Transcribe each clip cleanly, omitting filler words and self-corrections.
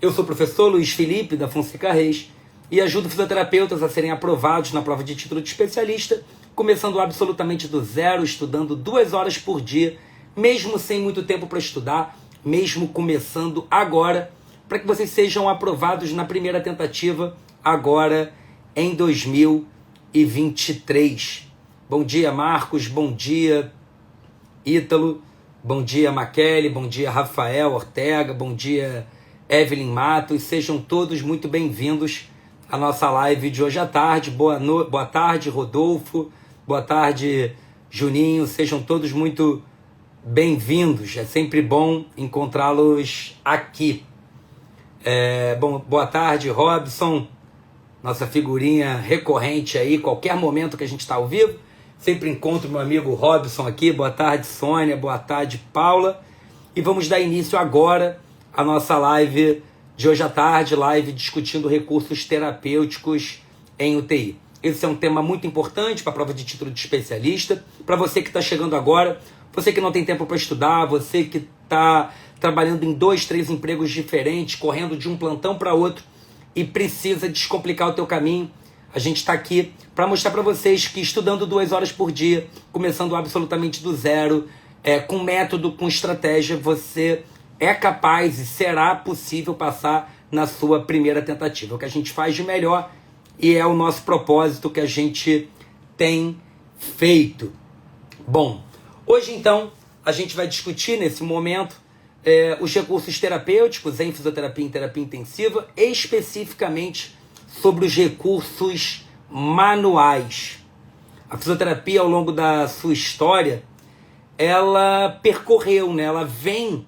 Eu sou o professor Luiz Felipe da Fonseca Reis e ajudo fisioterapeutas a serem aprovados na prova de título de especialista, começando absolutamente do zero, estudando 2 horas por dia, mesmo sem muito tempo para estudar, mesmo começando agora, para que vocês sejam aprovados na primeira tentativa, agora em 2023. Bom dia, Marcos, bom dia, Ítalo, bom dia, Maquele, bom dia, Rafael Ortega, bom dia, Evelyn Matos, sejam todos muito bem-vindos à nossa live de hoje à tarde. Boa tarde, Rodolfo, boa tarde, Juninho, sejam todos muito bem-vindos, é sempre bom encontrá-los aqui. Boa tarde, Robson, nossa figurinha recorrente aí, qualquer momento que a gente está ao vivo, sempre encontro meu amigo Robson aqui. Boa tarde, Sônia, boa tarde, Paula, e vamos dar início agora à nossa live de hoje à tarde, live discutindo recursos terapêuticos em UTI. Esse é um tema muito importante para a prova de título de especialista, para você que está chegando agora, você que não tem tempo para estudar, você que está trabalhando em 2, 3 empregos diferentes, correndo de um plantão para outro e precisa descomplicar o teu caminho. A gente está aqui para mostrar para vocês que estudando 2 horas por dia, começando absolutamente do zero, com método, com estratégia, você é capaz e será possível passar na sua primeira tentativa. É o que a gente faz de melhor e é o nosso propósito que a gente tem feito. Bom, hoje então a gente vai discutir nesse momento os recursos terapêuticos em fisioterapia e terapia intensiva, especificamente sobre os recursos manuais. A fisioterapia, ao longo da sua história, ela percorreu, né? Ela vem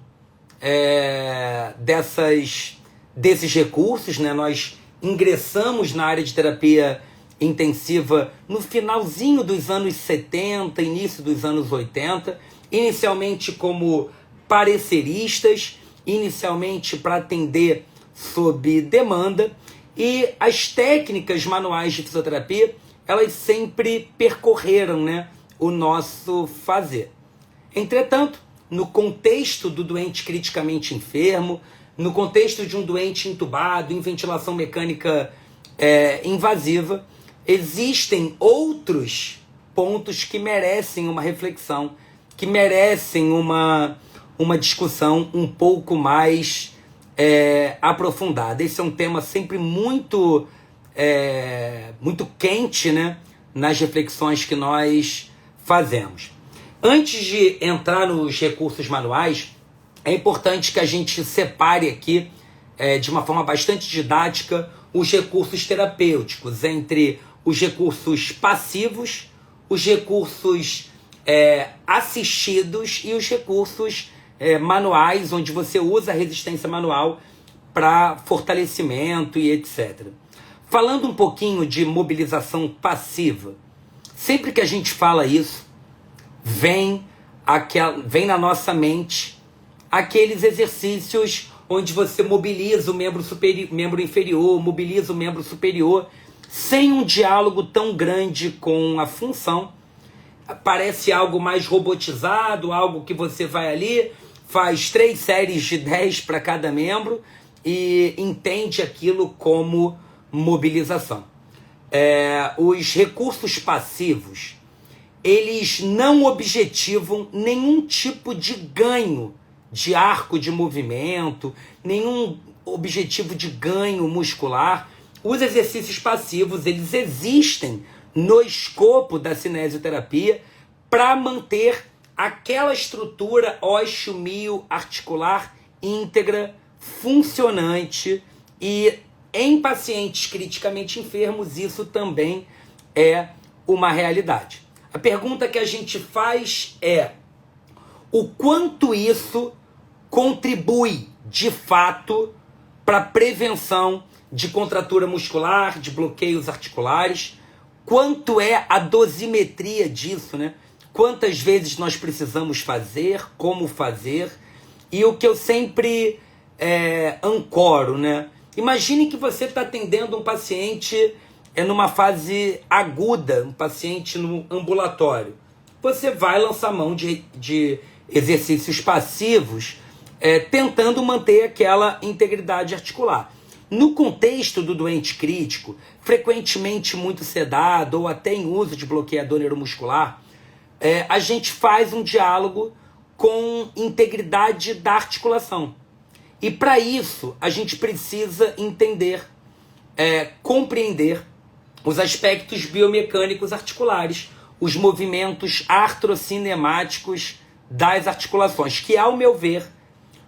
desses recursos, né? Nós ingressamos na área de terapia intensiva no finalzinho dos anos 70, início dos anos 80, inicialmente como pareceristas, inicialmente para atender sob demanda, e as técnicas manuais de fisioterapia, elas sempre percorreram, né, o nosso fazer. Entretanto, no contexto do doente criticamente enfermo, no contexto de um doente entubado, em ventilação mecânica invasiva, existem outros pontos que merecem uma reflexão, que merecem uma discussão um pouco mais aprofundada. Esse é um tema sempre muito quente, né, nas reflexões que nós fazemos. Antes de entrar nos recursos manuais, é importante que a gente separe aqui, de uma forma bastante didática, os recursos terapêuticos entre os recursos passivos, os recursos assistidos e os recursos manuais, onde você usa a resistência manual para fortalecimento e etc. Falando um pouquinho de mobilização passiva, sempre que a gente fala isso, vem na nossa mente aqueles exercícios onde você mobiliza o membro inferior, mobiliza o membro superior, sem um diálogo tão grande com a função. Parece algo mais robotizado, algo que você vai ali, faz 3 séries de 10 para cada membro e entende aquilo como mobilização. Os recursos passivos, eles não objetivam nenhum tipo de ganho de arco de movimento, nenhum objetivo de ganho muscular. Os exercícios passivos, eles existem no escopo da cinesioterapia para manter aquela estrutura ósseo-mio-articular íntegra, funcionante, e em pacientes criticamente enfermos isso também é uma realidade. A pergunta que a gente faz é: o quanto isso contribui de fato para a prevenção de contratura muscular, de bloqueios articulares? Quanto é a dosimetria disso, né? Quantas vezes nós precisamos fazer, como fazer? E o que eu sempre ancoro, né? Imagine que você está atendendo um paciente numa fase aguda, um paciente no ambulatório. Você vai lançar mão de exercícios passivos tentando manter aquela integridade articular. No contexto do doente crítico, frequentemente muito sedado ou até em uso de bloqueador neuromuscular, a gente faz um diálogo com integridade da articulação. E para isso, a gente precisa entender, compreender os aspectos biomecânicos articulares, os movimentos artrocinemáticos das articulações, que, ao meu ver,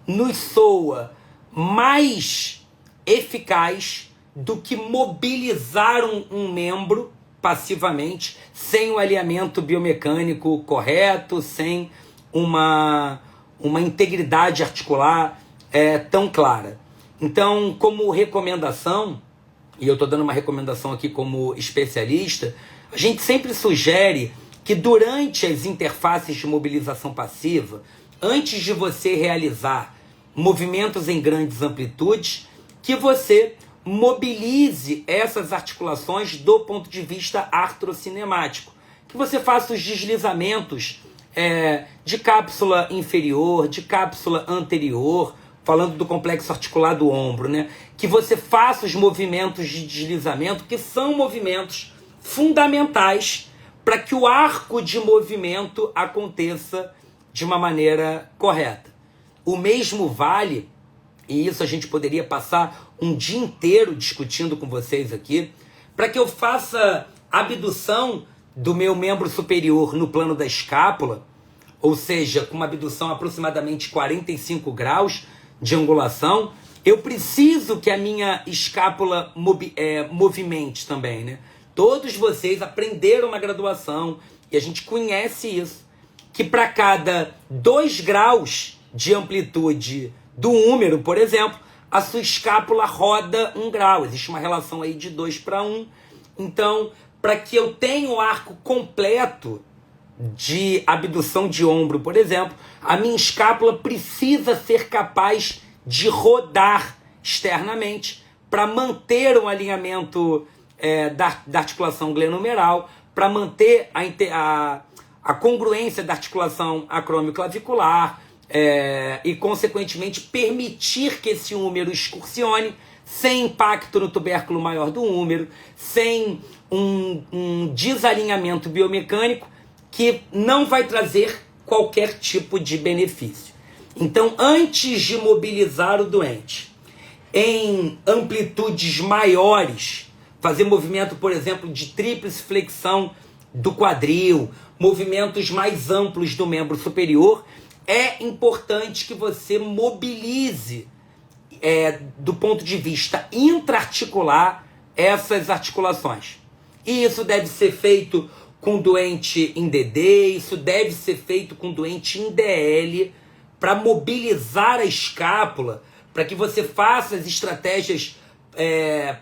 nos soa mais eficaz do que mobilizar um membro passivamente, sem o alinhamento biomecânico correto, sem uma integridade articular tão clara. Então, como recomendação, e eu estou dando uma recomendação aqui como especialista, a gente sempre sugere que durante as interfaces de mobilização passiva, antes de você realizar movimentos em grandes amplitudes, que você mobilize essas articulações do ponto de vista artrocinemático. Que você faça os deslizamentos de cápsula inferior, de cápsula anterior, falando do complexo articular do ombro, né? Que você faça os movimentos de deslizamento, que são movimentos fundamentais para que o arco de movimento aconteça de uma maneira correta. O mesmo vale, e isso a gente poderia passar um dia inteiro discutindo com vocês aqui, para que eu faça abdução do meu membro superior no plano da escápula, ou seja, com uma abdução aproximadamente 45 graus de angulação, eu preciso que a minha escápula movimente também, né? Todos vocês aprenderam na graduação, e a gente conhece isso, que para cada 2 graus de amplitude do húmero, por exemplo, a sua escápula roda 1 grau. Existe uma relação aí de 2:1. Então, para que eu tenha o arco completo de abdução de ombro, por exemplo, a minha escápula precisa ser capaz de rodar externamente para manter o alinhamento da articulação glenohumeral, para manter a congruência da articulação acromioclavicular e, consequentemente, permitir que esse húmero excursione sem impacto no tubérculo maior do húmero, sem um desalinhamento biomecânico que não vai trazer qualquer tipo de benefício. Então, antes de mobilizar o doente em amplitudes maiores, fazer movimento, por exemplo, de tríplice flexão do quadril, movimentos mais amplos do membro superior, é importante que você mobilize, do ponto de vista intraarticular, essas articulações. E isso deve ser feito com doente em DD, isso deve ser feito com doente em DL, para mobilizar a escápula, para que você faça as estratégias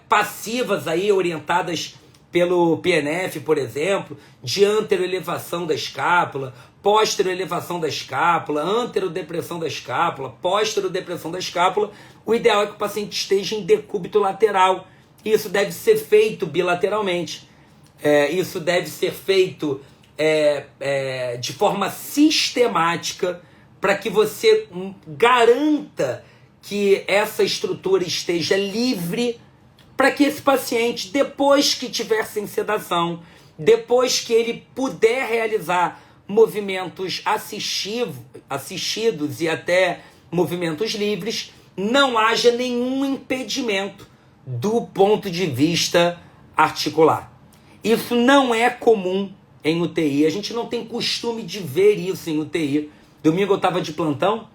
passivas aí, orientadas pelo PNF, por exemplo, de anteroelevação da escápula, pósteroelevação da escápula, anterodepressão da escápula, pósterodepressão da escápula. O ideal é que o paciente esteja em decúbito lateral. Isso deve ser feito bilateralmente. Isso deve ser feito de forma sistemática, para que você garanta que essa estrutura esteja livre, para que esse paciente, depois que tiver sem sedação, depois que ele puder realizar movimentos assistidos e até movimentos livres, não haja nenhum impedimento do ponto de vista articular. Isso não é comum em UTI, a gente não tem costume de ver isso em UTI. Domingo eu estava de plantão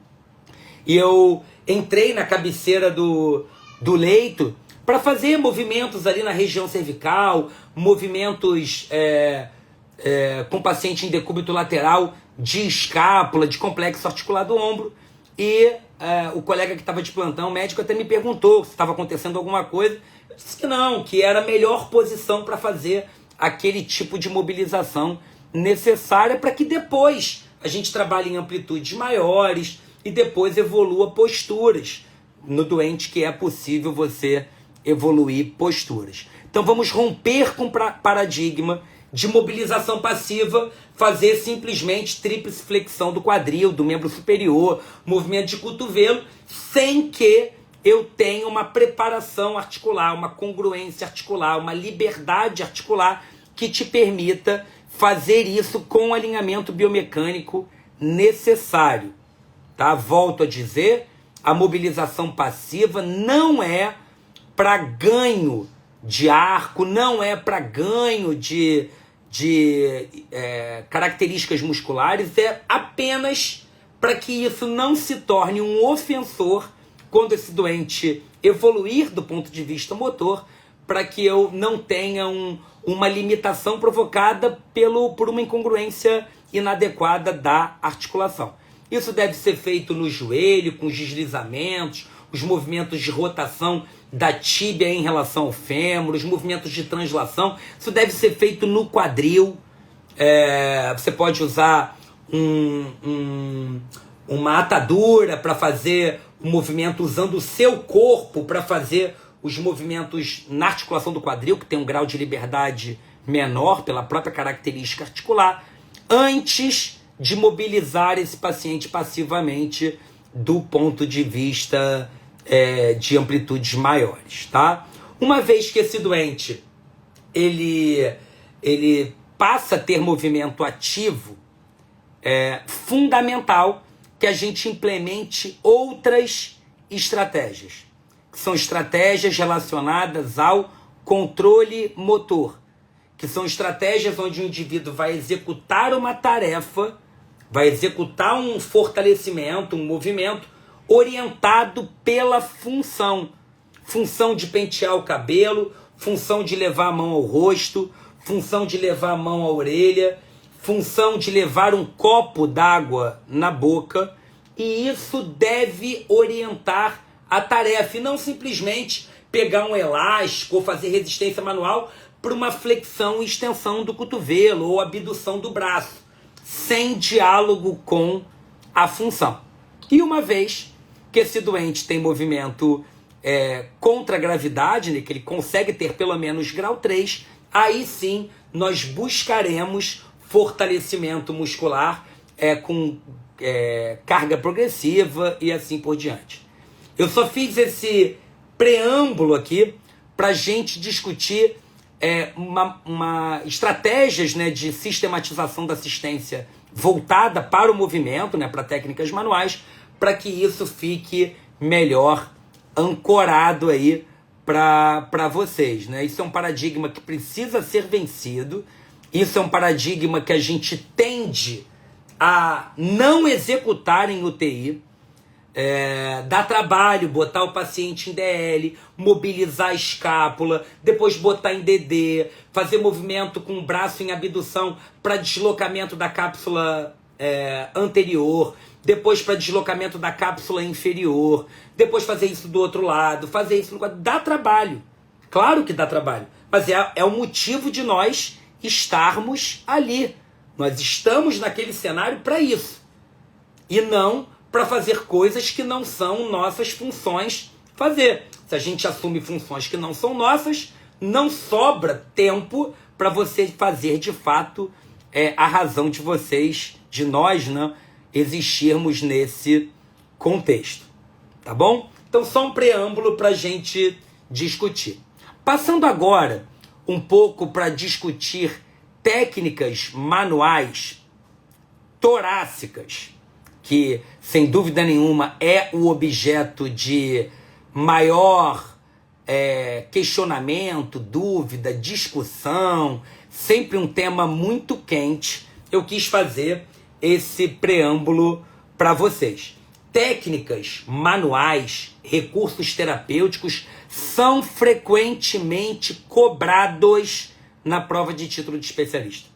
e eu entrei na cabeceira do leito para fazer movimentos ali na região cervical, movimentos com paciente em decúbito lateral de escápula, de complexo articular do ombro. E o colega que estava de plantão, o médico, até me perguntou se estava acontecendo alguma coisa. Eu disse que não, que era a melhor posição para fazer aquele tipo de mobilização necessária para que depois a gente trabalhe em amplitudes maiores e depois evolua posturas. No doente que é possível você evoluir posturas. Então vamos romper com o paradigma de mobilização passiva, fazer simplesmente tríplice flexão do quadril, do membro superior, movimento de cotovelo, sem que eu tenha uma preparação articular, uma congruência articular, uma liberdade articular que te permita fazer isso com o alinhamento biomecânico necessário. Tá? Volto a dizer, a mobilização passiva não é para ganho de arco, não é para ganho de características musculares, é apenas para que isso não se torne um ofensor quando esse doente evoluir do ponto de vista motor, para que eu não tenha uma limitação provocada por uma incongruência inadequada da articulação. Isso deve ser feito no joelho, com os deslizamentos, os movimentos de rotação da tíbia em relação ao fêmur, os movimentos de translação. Isso deve ser feito no quadril. Você pode usar uma atadura para fazer o movimento usando o seu corpo para fazer os movimentos na articulação do quadril, que tem um grau de liberdade menor pela própria característica articular, antes de mobilizar esse paciente passivamente do ponto de vista de amplitudes maiores, tá? Uma vez que esse doente ele passa a ter movimento ativo, é fundamental que a gente implemente outras estratégias, que são estratégias relacionadas ao controle motor, que são estratégias onde o indivíduo vai executar uma tarefa, vai executar um fortalecimento, um movimento orientado pela função. Função de pentear o cabelo, função de levar a mão ao rosto, função de levar a mão à orelha, função de levar um copo d'água na boca. E isso deve orientar a tarefa e não simplesmente pegar um elástico ou fazer resistência manual para uma flexão e extensão do cotovelo ou abdução do braço, sem diálogo com a função. E uma vez que esse doente tem movimento contra a gravidade, né, que ele consegue ter pelo menos grau 3, aí sim nós buscaremos fortalecimento muscular com carga progressiva e assim por diante. Eu só fiz esse preâmbulo aqui para a gente discutir estratégias, né, de sistematização da assistência voltada para o movimento, né, para técnicas manuais, para que isso fique melhor ancorado aí para vocês, né? Isso é um paradigma que precisa ser vencido, isso é um paradigma que a gente tende a não executar em UTI. Dá trabalho botar o paciente em DL, mobilizar a escápula, depois botar em DD, fazer movimento com o braço em abdução para deslocamento da cápsula anterior, depois para deslocamento da cápsula inferior, depois fazer isso do outro lado, fazer isso do outro lado. Dá trabalho, claro que dá trabalho, mas é o motivo de nós estarmos ali. Nós estamos naquele cenário para isso, e não para fazer coisas que não são nossas funções fazer. Se a gente assume funções que não são nossas, não sobra tempo para você fazer de fato a razão de vocês, de nós, né, existirmos nesse contexto. Tá bom? Então só um preâmbulo para a gente discutir. Passando agora um pouco para discutir técnicas manuais torácicas, que, sem dúvida nenhuma, é o objeto de maior questionamento, dúvida, discussão, sempre um tema muito quente, eu quis fazer esse preâmbulo para vocês. Técnicas manuais, recursos terapêuticos, são frequentemente cobrados na prova de título de especialista.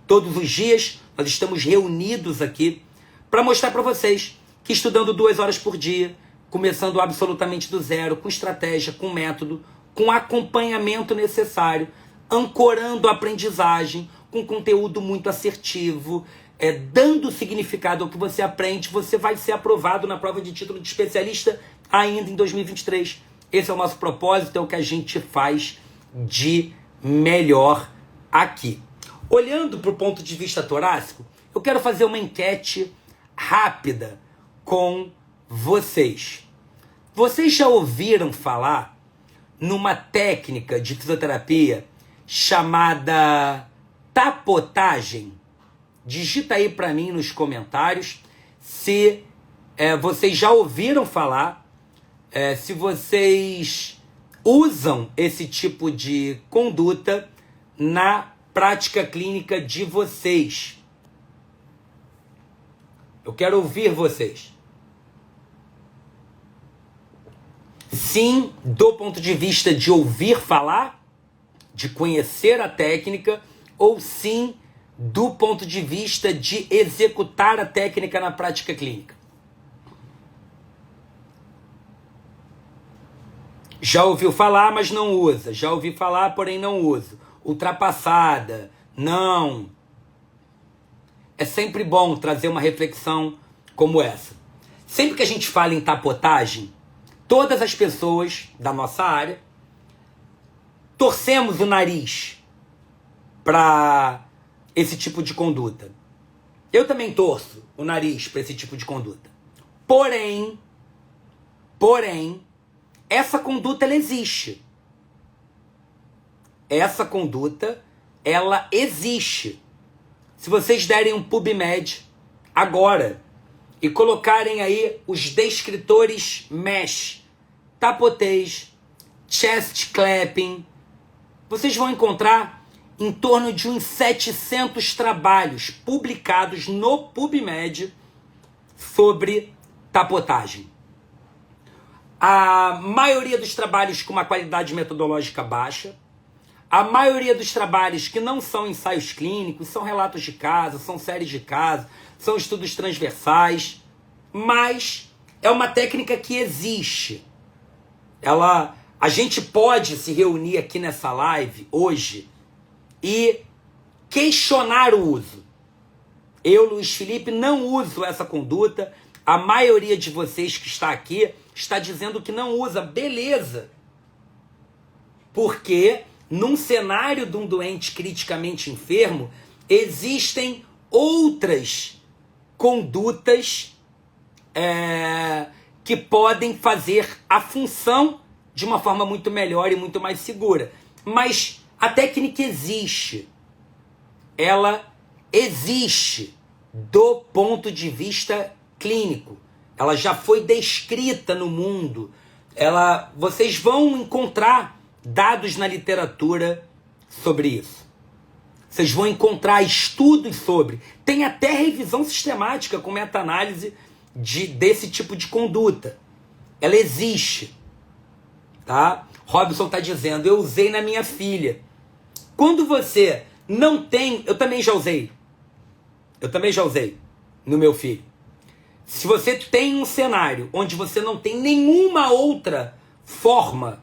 Todos os dias nós estamos reunidos aqui para mostrar para vocês que estudando 2 horas por dia, começando absolutamente do zero, com estratégia, com método, com acompanhamento necessário, ancorando a aprendizagem, com conteúdo muito assertivo, dando significado ao que você aprende, você vai ser aprovado na prova de título de especialista ainda em 2023. Esse é o nosso propósito, é o que a gente faz de melhor aqui. Olhando para o ponto de vista torácico, eu quero fazer uma enquete rápida com vocês. Vocês já ouviram falar numa técnica de fisioterapia chamada tapotagem? Digita aí para mim nos comentários se vocês já ouviram falar, se vocês usam esse tipo de conduta na prática clínica de vocês. Eu quero ouvir vocês. Sim, do ponto de vista de ouvir falar, de conhecer a técnica, ou sim, do ponto de vista de executar a técnica na prática clínica. Já ouviu falar, mas não usa. Já ouvi falar, porém não uso. Ultrapassada, não. É sempre bom trazer uma reflexão como essa. Sempre que a gente fala em tapotagem, todas as pessoas da nossa área torcemos o nariz para esse tipo de conduta. Eu também torço o nariz para esse tipo de conduta. Porém, essa conduta ela existe. Essa conduta, ela existe. Se vocês derem um PubMed agora e colocarem aí os descritores MESH, tapotez, chest clapping, vocês vão encontrar em torno de uns 700 trabalhos publicados no PubMed sobre tapotagem. A maioria dos trabalhos com uma qualidade metodológica baixa, a maioria dos trabalhos que não são ensaios clínicos, são relatos de caso, são séries de caso, são estudos transversais, mas é uma técnica que existe. A gente pode se reunir aqui nessa live hoje e questionar o uso. Eu, Luiz Felipe, não uso essa conduta. A maioria de vocês que está aqui está dizendo que não usa. Beleza. Porque num cenário de um doente criticamente enfermo, existem outras condutas que podem fazer a função de uma forma muito melhor e muito mais segura. Mas a técnica existe. Ela existe do ponto de vista clínico. Ela já foi descrita no mundo. Vocês vão encontrar dados na literatura sobre isso. Vocês vão encontrar estudos sobre. Tem até revisão sistemática com meta-análise desse tipo de conduta. Ela existe. Tá? Robson está dizendo, eu usei na minha filha. Quando você não tem... Eu também já usei no meu filho. Se você tem um cenário onde você não tem nenhuma outra forma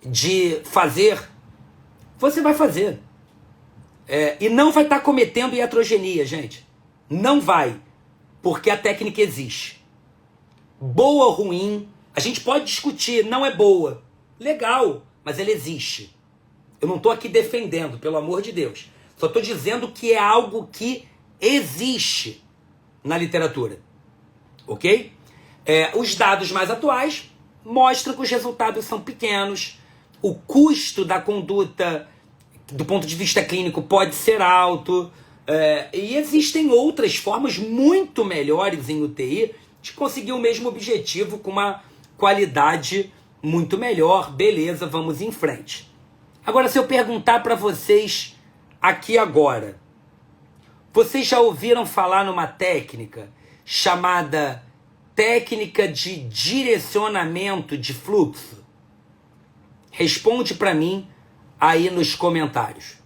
de fazer, você vai fazer. E não vai estar cometendo iatrogenia, gente. Não vai. Porque a técnica existe. Boa ou ruim, a gente pode discutir, não é boa. Legal, mas ela existe. Eu não estou aqui defendendo, pelo amor de Deus. Só estou dizendo que é algo que existe na literatura. Ok? Os dados mais atuais mostram que os resultados são pequenos. O custo da conduta, do ponto de vista clínico, pode ser alto. E existem outras formas muito melhores em UTI de conseguir o mesmo objetivo com uma qualidade muito melhor. Beleza, vamos em frente. Agora, se eu perguntar para vocês aqui agora, vocês já ouviram falar numa técnica chamada técnica de direcionamento de fluxo? Responde para mim aí nos comentários.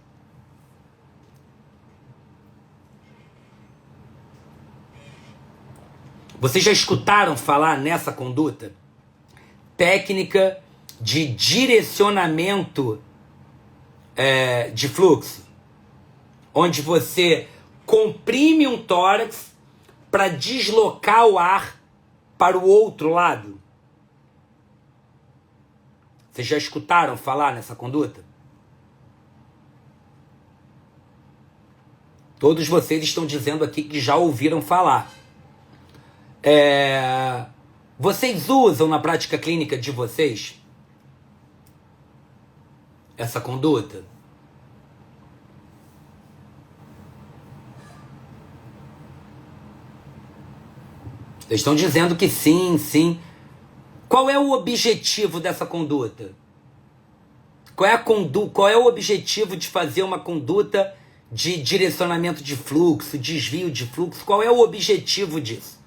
Vocês já escutaram falar nessa conduta? Técnica de direcionamento de fluxo, onde você comprime um tórax para deslocar o ar para o outro lado. Vocês já escutaram falar nessa conduta? Todos vocês estão dizendo aqui que já ouviram falar. Vocês usam na prática clínica de vocês essa conduta? Eles estão dizendo que sim, sim. Qual é o objetivo dessa conduta? Qual é o objetivo de fazer uma conduta de direcionamento de fluxo, desvio de fluxo? Qual é o objetivo disso?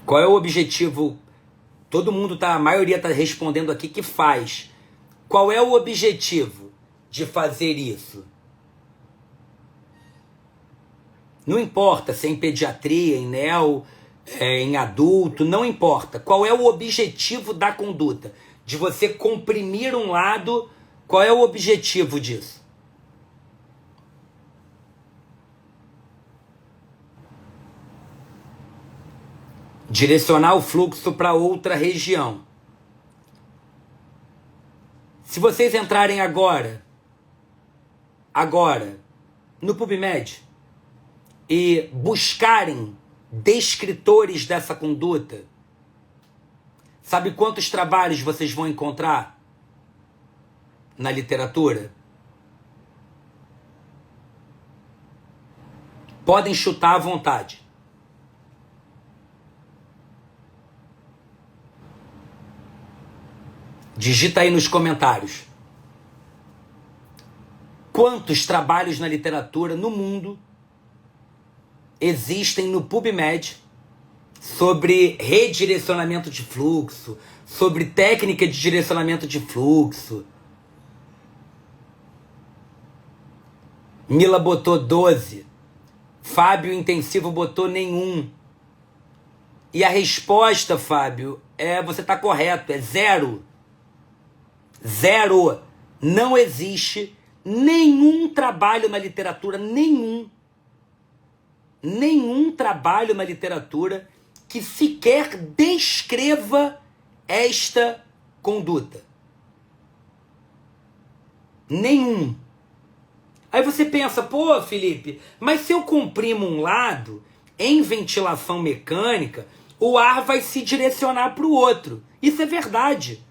Qual é o objetivo? Todo mundo a maioria está respondendo aqui que faz. Qual é o objetivo de fazer isso? Não importa se é em pediatria, em neo, em adulto, não importa. Qual é o objetivo da conduta? De você comprimir um lado, qual é o objetivo disso? Direcionar o fluxo para outra região. Se vocês entrarem agora, no PubMed, e buscarem descritores dessa conduta, sabe quantos trabalhos vocês vão encontrar na literatura? Podem chutar à vontade. Digita aí nos comentários. Quantos trabalhos na literatura no mundo existem no PubMed sobre redirecionamento de fluxo, sobre técnica de direcionamento de fluxo? Mila botou 12. Fábio Intensivo botou nenhum. E a resposta, Fábio, você está correto, é 0. 0. Não existe nenhum trabalho na literatura, nenhum trabalho na literatura que sequer descreva esta conduta. Nenhum. Aí você pensa, pô, Felipe, mas se eu comprimo um lado, em ventilação mecânica, o ar vai se direcionar para o outro. Isso é verdade.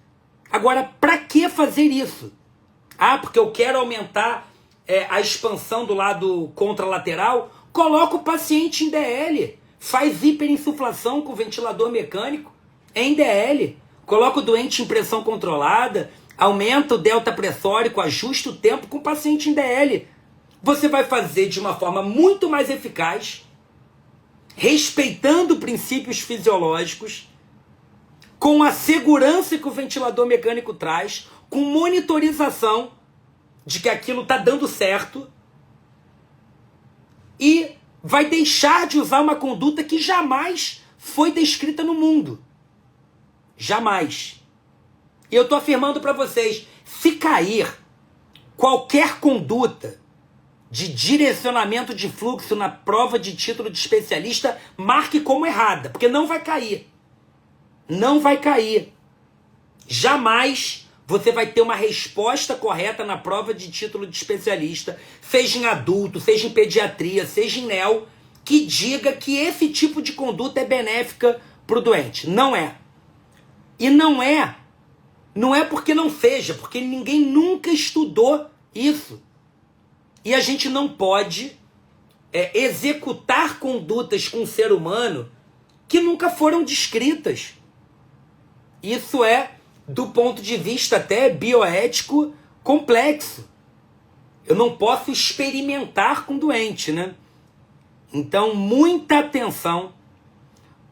Agora, para que fazer isso? Porque eu quero aumentar a expansão do lado contralateral. Coloca o paciente em DL. Faz hiperinsuflação com ventilador mecânico em DL. Coloca o doente em pressão controlada. Aumenta o delta pressórico. Ajusta o tempo com o paciente em DL. Você vai fazer de uma forma muito mais eficaz, respeitando princípios fisiológicos, com a segurança que o ventilador mecânico traz, com monitorização de que aquilo está dando certo, e vai deixar de usar uma conduta que jamais foi descrita no mundo. Jamais. E eu estou afirmando para vocês, se cair qualquer conduta de direcionamento de fluxo na prova de título de especialista, marque como errada, porque não vai cair. Não vai cair. Jamais você vai ter uma resposta correta na prova de título de especialista, seja em adulto, seja em pediatria, seja em neo, que diga que esse tipo de conduta é benéfica para o doente. Não é. E não é porque não seja, porque ninguém nunca estudou isso. E a gente não pode executar condutas com o ser humano que nunca foram descritas. Isso é, do ponto de vista até bioético, complexo. Eu não posso experimentar com doente, né? Então, muita atenção,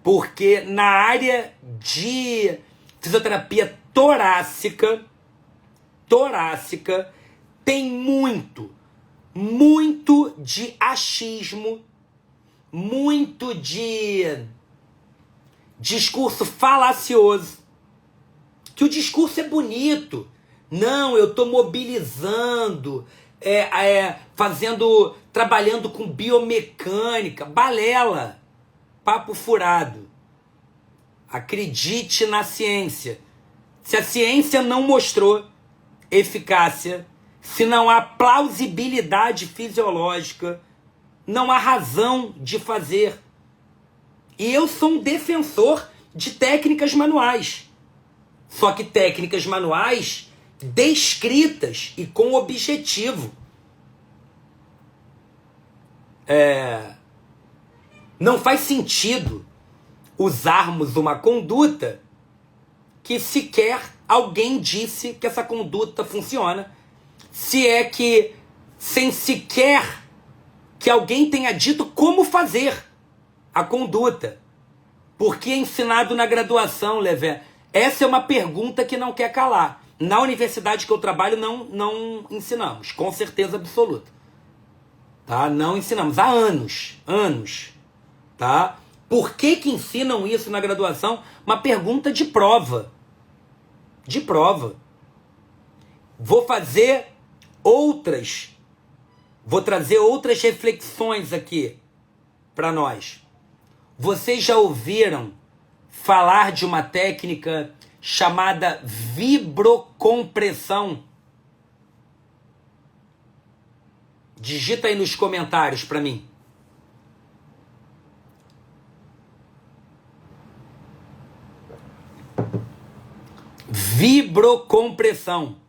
porque na área de fisioterapia torácica, tem muito de achismo, muito de discurso falacioso, que o discurso é bonito. Não, eu estou mobilizando, trabalhando com biomecânica, balela, papo furado. Acredite na ciência. Se a ciência não mostrou eficácia, se não há plausibilidade fisiológica, não há razão de fazer. E eu sou um defensor de técnicas manuais. Só que técnicas manuais descritas e com objetivo. Não faz sentido usarmos uma conduta que sequer alguém disse que essa conduta funciona, se é que sem sequer que alguém tenha dito como fazer a conduta. Porque é ensinado na graduação, Levé? Essa é uma pergunta que não quer calar. Na universidade que eu trabalho não ensinamos, com certeza absoluta. Tá? Não ensinamos há anos, tá? Por que ensinam isso na graduação? Uma pergunta de prova. De prova. Vou trazer outras reflexões aqui para nós. Vocês já ouviram falar de uma técnica chamada vibrocompressão? Digita aí nos comentários para mim. Vibrocompressão.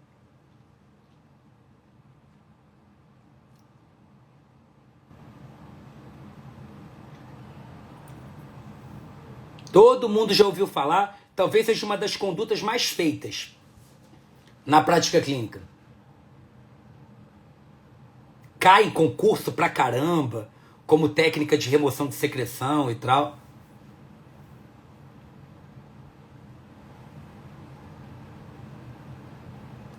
Todo mundo já ouviu falar, talvez seja uma das condutas mais feitas na prática clínica. Cai em concurso pra caramba, como técnica de remoção de secreção e tal.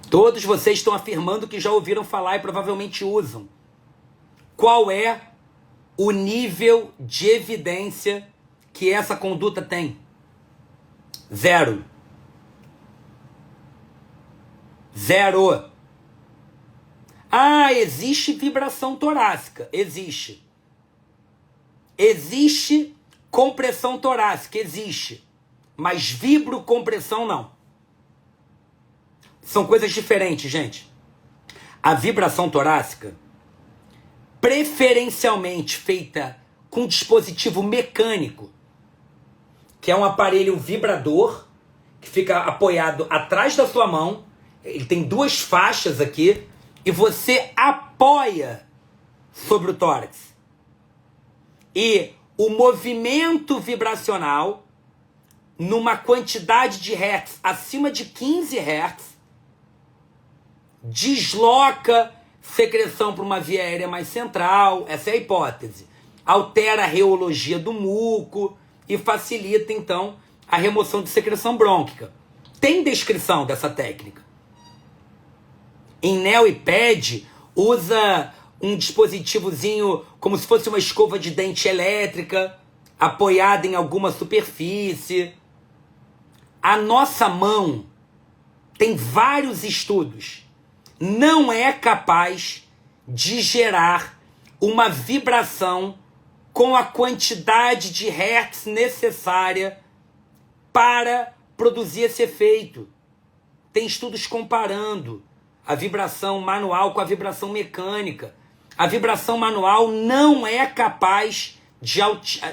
Todos vocês estão afirmando que já ouviram falar e provavelmente usam. Qual é o nível de evidência que essa conduta tem? 0. 0. Ah, existe vibração torácica. Existe. Existe compressão torácica. Existe. Mas vibrocompressão não. São coisas diferentes, gente. A vibração torácica, preferencialmente feita com dispositivo mecânico, que é um aparelho vibrador, que fica apoiado atrás da sua mão, ele tem 2 faixas aqui, e você apoia sobre o tórax. E o movimento vibracional, numa quantidade de hertz acima de 15 hertz, desloca secreção para uma via aérea mais central, essa é a hipótese. Altera a reologia do muco e facilita, então, a remoção de secreção brônquica. Tem descrição dessa técnica. Em NEL e PED, usa um dispositivozinho como se fosse uma escova de dente elétrica, apoiada em alguma superfície. A nossa mão tem vários estudos. Não é capaz de gerar uma vibração com a quantidade de hertz necessária para produzir esse efeito. Tem estudos comparando a vibração manual com a vibração mecânica. A vibração manual não é capaz de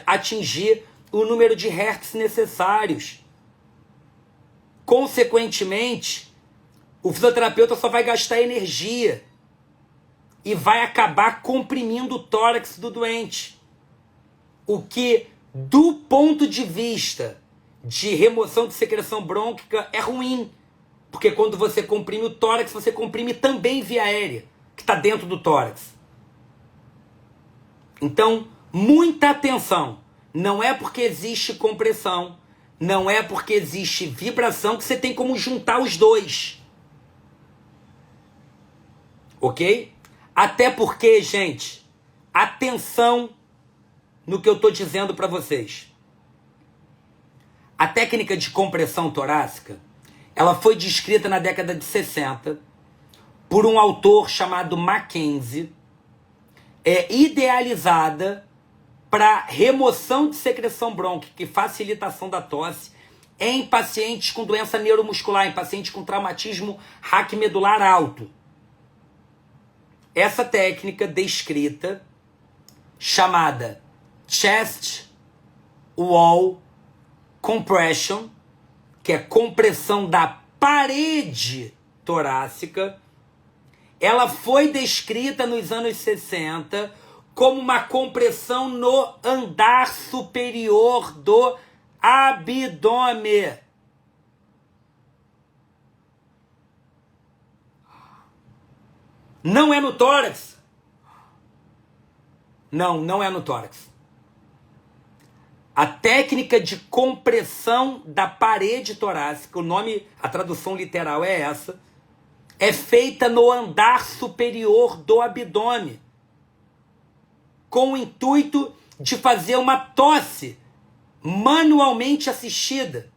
atingir o número de hertz necessários. Consequentemente, o fisioterapeuta só vai gastar energia e vai acabar comprimindo o tórax do doente. O que, do ponto de vista de remoção de secreção brônquica, é ruim. Porque quando você comprime o tórax, você comprime também via aérea, que está dentro do tórax. Então, muita atenção. Não é porque existe compressão, não é porque existe vibração que você tem como juntar os dois. Ok? Até porque, gente, atenção no que eu estou dizendo para vocês. A técnica de compressão torácica, ela foi descrita na década de 60 por um autor chamado Mackenzie, idealizada para remoção de secreção brônquica e facilitação da tosse em pacientes com doença neuromuscular, em pacientes com traumatismo raquimedular alto. Essa técnica descrita, chamada Chest Wall Compression, que é compressão da parede torácica, ela foi descrita nos anos 60 como uma compressão no andar superior do abdômen. Não é no tórax. Não é no tórax. A técnica de compressão da parede torácica, o nome, a tradução literal é essa, é feita no andar superior do abdômen, com o intuito de fazer uma tosse manualmente assistida.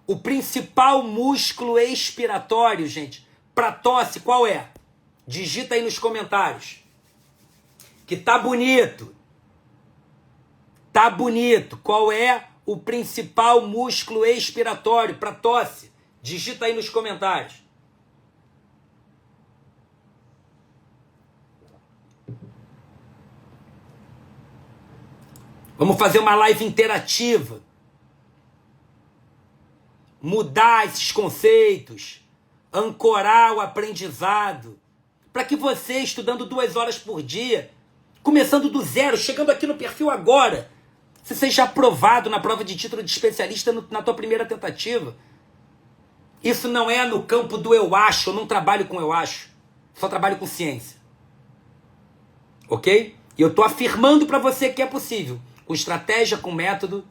O principal músculo expiratório, gente, para tosse, qual é? Digita aí nos comentários. Que tá bonito. Tá bonito. Qual é o principal músculo expiratório para tosse? Digita aí nos comentários. Vamos fazer uma live interativa. Mudar esses conceitos. Ancorar o aprendizado. Para que você, estudando 2 horas por dia, começando do zero, chegando aqui no perfil agora, você seja aprovado na prova de título de especialista na tua primeira tentativa. Isso não é no campo do eu acho, eu não trabalho com eu acho. Só trabalho com ciência. Ok? E eu estou afirmando para você que é possível. Com estratégia, com método.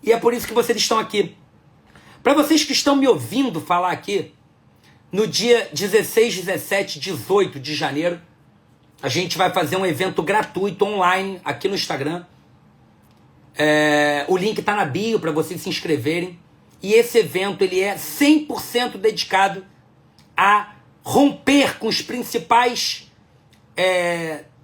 E é por isso que vocês estão aqui. Para vocês que estão me ouvindo falar aqui, no dia 16, 17, 18 de janeiro, a gente vai fazer um evento gratuito online aqui no Instagram. O link está na bio para vocês se inscreverem. E esse evento ele é 100% dedicado a romper com os principais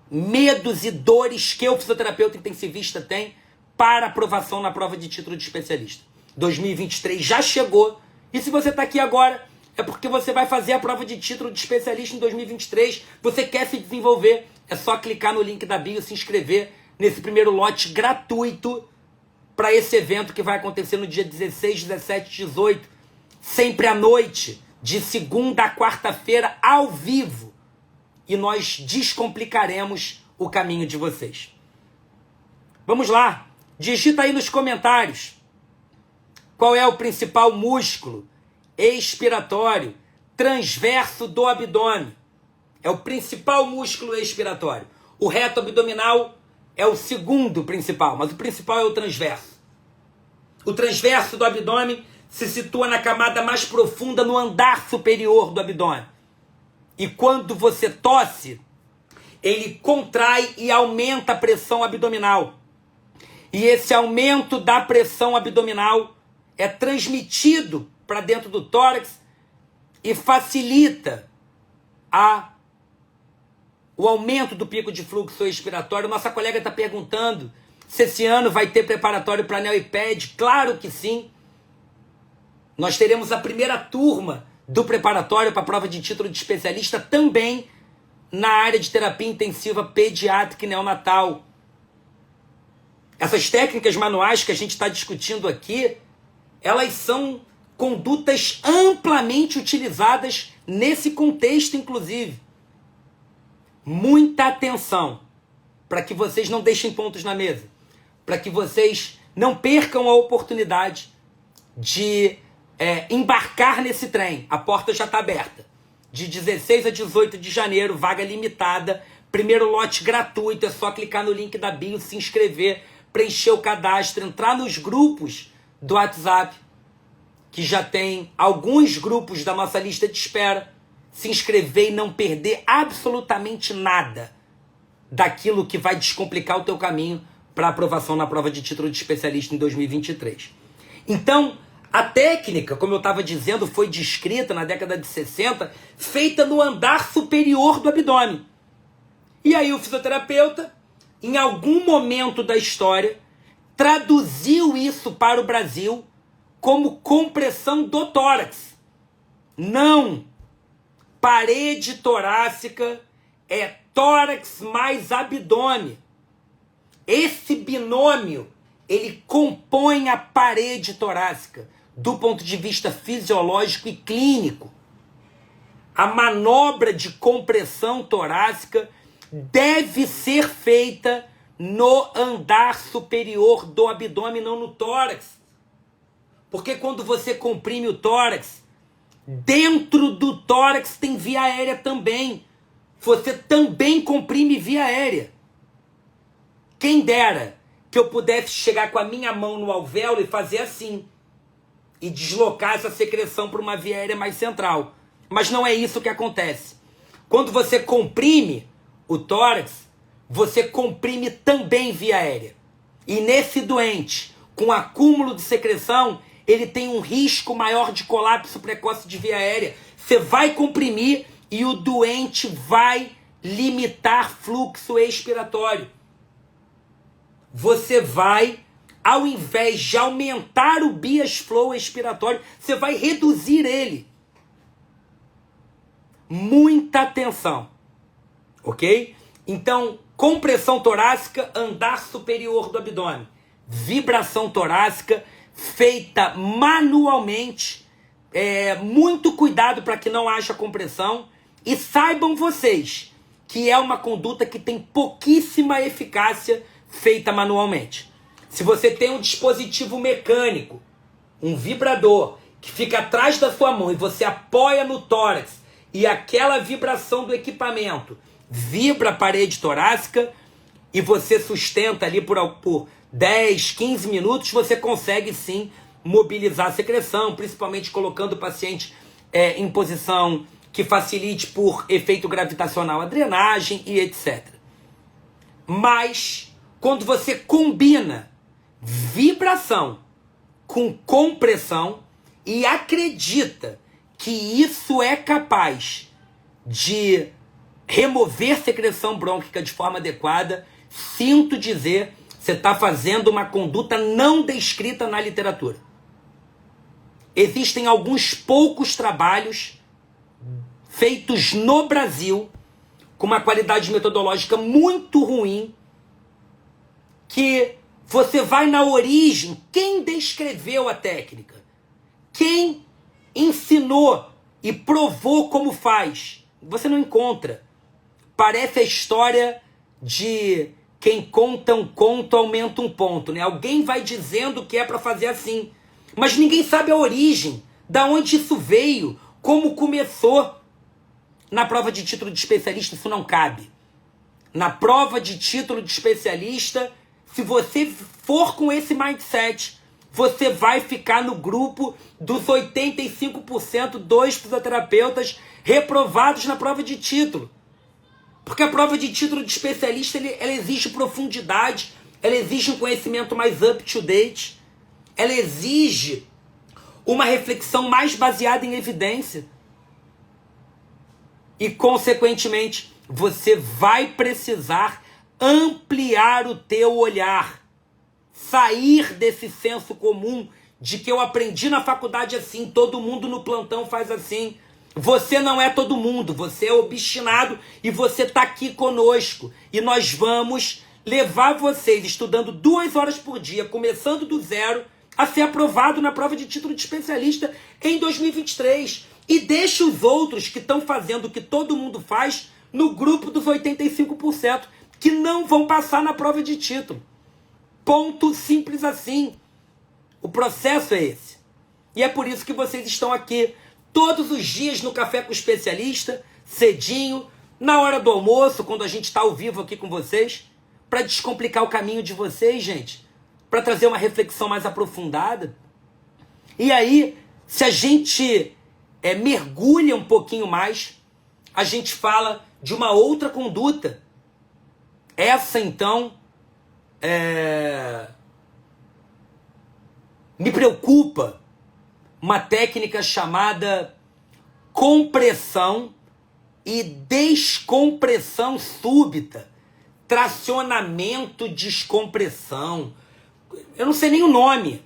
medos e dores que o fisioterapeuta intensivista tem para aprovação na prova de título de especialista. 2023 já chegou. E se você está aqui agora, é porque você vai fazer a prova de título de especialista em 2023. Você quer se desenvolver, é só clicar no link da bio e se inscrever nesse primeiro lote gratuito para esse evento que vai acontecer no dia 16, 17, 18, sempre à noite, de segunda a quarta-feira, ao vivo. E nós descomplicaremos o caminho de vocês. Vamos lá, digita aí nos comentários qual é o principal músculo expiratório transverso do abdômen. É o principal músculo expiratório. O reto abdominal é o segundo principal, mas o principal é o transverso. O transverso do abdômen se situa na camada mais profunda, no andar superior do abdômen. E quando você tosse, ele contrai e aumenta a pressão abdominal. E esse aumento da pressão abdominal é transmitido para dentro do tórax e facilita o aumento do pico de fluxo expiratório. Nossa colega está perguntando se esse ano vai ter preparatório para NEOIPED. Claro que sim. Nós teremos a primeira turma do preparatório para a prova de título de especialista também na área de terapia intensiva pediátrica e neonatal. Essas técnicas manuais que a gente está discutindo aqui, elas são condutas amplamente utilizadas nesse contexto, inclusive. Muita atenção para que vocês não deixem pontos na mesa, para que vocês não percam a oportunidade de embarcar nesse trem. A porta já está aberta. De 16 a 18 de janeiro, vaga limitada, primeiro lote gratuito, é só clicar no link da bio, se inscrever, preencher o cadastro, entrar nos grupos do WhatsApp, que já tem alguns grupos da nossa lista de espera, se inscrever e não perder absolutamente nada daquilo que vai descomplicar o teu caminho para aprovação na prova de título de especialista em 2023. Então, a técnica, como eu estava dizendo, foi descrita na década de 60, feita no andar superior do abdômen. E aí o fisioterapeuta, em algum momento da história, traduziu isso para o Brasil como compressão do tórax. Não! Parede torácica é tórax mais abdômen. Esse binômio, ele compõe a parede torácica do ponto de vista fisiológico e clínico. A manobra de compressão torácica deve ser feita no andar superior do abdômen, não no tórax. Porque quando você comprime o tórax, dentro do tórax tem via aérea também. Você também comprime via aérea. Quem dera que eu pudesse chegar com a minha mão no alvéolo e fazer assim. E deslocar essa secreção para uma via aérea mais central. Mas não é isso que acontece. Quando você comprime o tórax, você comprime também via aérea. E nesse doente, com acúmulo de secreção, ele tem um risco maior de colapso precoce de via aérea. Você vai comprimir e o doente vai limitar fluxo expiratório. Você vai, ao invés de aumentar o bias flow expiratório, você vai reduzir ele. Muita atenção, ok? Então, compressão torácica, andar superior do abdômen. Vibração torácica feita manualmente. Muito cuidado para que não haja compressão. E saibam vocês que é uma conduta que tem pouquíssima eficácia feita manualmente. Se você tem um dispositivo mecânico, um vibrador, que fica atrás da sua mão e você apoia no tórax e aquela vibração do equipamento vibra a parede torácica e você sustenta ali por 10, 15 minutos, você consegue sim mobilizar a secreção, principalmente colocando o paciente em posição que facilite por efeito gravitacional a drenagem e etc. Mas, quando você combina vibração com compressão e acredita que isso é capaz de remover secreção brônquica de forma adequada, sinto dizer, você está fazendo uma conduta não descrita na literatura. Existem alguns poucos trabalhos feitos no Brasil, com uma qualidade metodológica muito ruim, que você vai na origem, quem descreveu a técnica, quem ensinou e provou como faz, você não encontra. Parece a história de quem conta um conto aumenta um ponto, né? Alguém vai dizendo que é para fazer assim, mas ninguém sabe a origem, da onde isso veio, como começou. Na prova de título de especialista isso não cabe. Na prova de título de especialista, se você for com esse mindset, você vai ficar no grupo dos 85% dos fisioterapeutas reprovados na prova de título. Porque a prova de título de especialista, ela exige profundidade, ela exige um conhecimento mais up-to-date, ela exige uma reflexão mais baseada em evidência. E, consequentemente, você vai precisar ampliar o teu olhar, sair desse senso comum de que eu aprendi na faculdade assim, todo mundo no plantão faz assim. Você não é todo mundo, você é obstinado e você está aqui conosco. E nós vamos levar vocês, estudando 2 horas por dia, começando do zero, a ser aprovado na prova de título de especialista em 2023. E deixe os outros que estão fazendo o que todo mundo faz no grupo dos 85% que não vão passar na prova de título. Ponto, simples assim. O processo é esse. E é por isso que vocês estão aqui todos os dias no Café com o Especialista, cedinho, na hora do almoço, quando a gente está ao vivo aqui com vocês, para descomplicar o caminho de vocês, gente, para trazer uma reflexão mais aprofundada. E aí, se a gente mergulha um pouquinho mais, a gente fala de uma outra conduta. Essa, então, me preocupa. Uma técnica chamada compressão e descompressão súbita. Tracionamento, descompressão, Eu não sei nem o nome.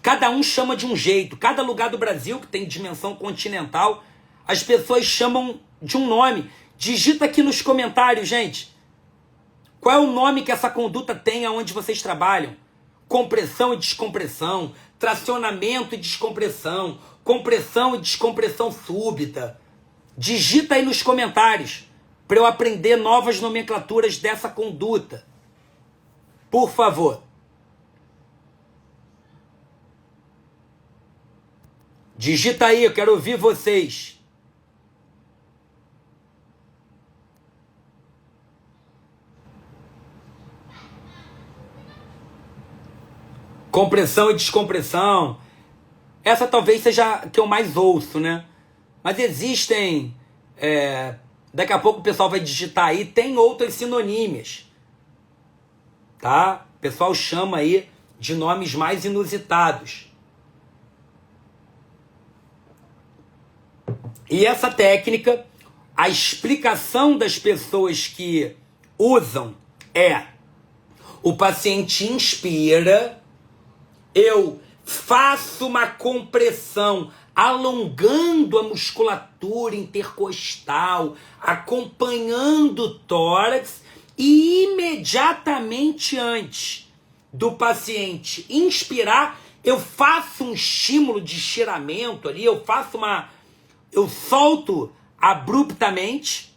Cada um chama de um jeito. Cada lugar do Brasil, que tem dimensão continental, as pessoas chamam de um nome. Digita aqui nos comentários, gente. Qual é o nome que essa conduta tem aonde vocês trabalham? Compressão e descompressão, tracionamento e descompressão, compressão e descompressão súbita. Digita aí nos comentários para eu aprender novas nomenclaturas dessa conduta. Por favor. Digita aí, eu quero ouvir vocês. Compressão e descompressão. Essa talvez seja a que eu mais ouço, né? Mas existem... daqui a pouco o pessoal vai digitar aí, tem outras sinonímias. Tá? O pessoal chama aí de nomes mais inusitados. E essa técnica, a explicação das pessoas que usam é: o paciente inspira, eu faço uma compressão, alongando a musculatura intercostal, acompanhando o tórax, e imediatamente antes do paciente inspirar, eu faço um estímulo de estiramento ali, eu solto abruptamente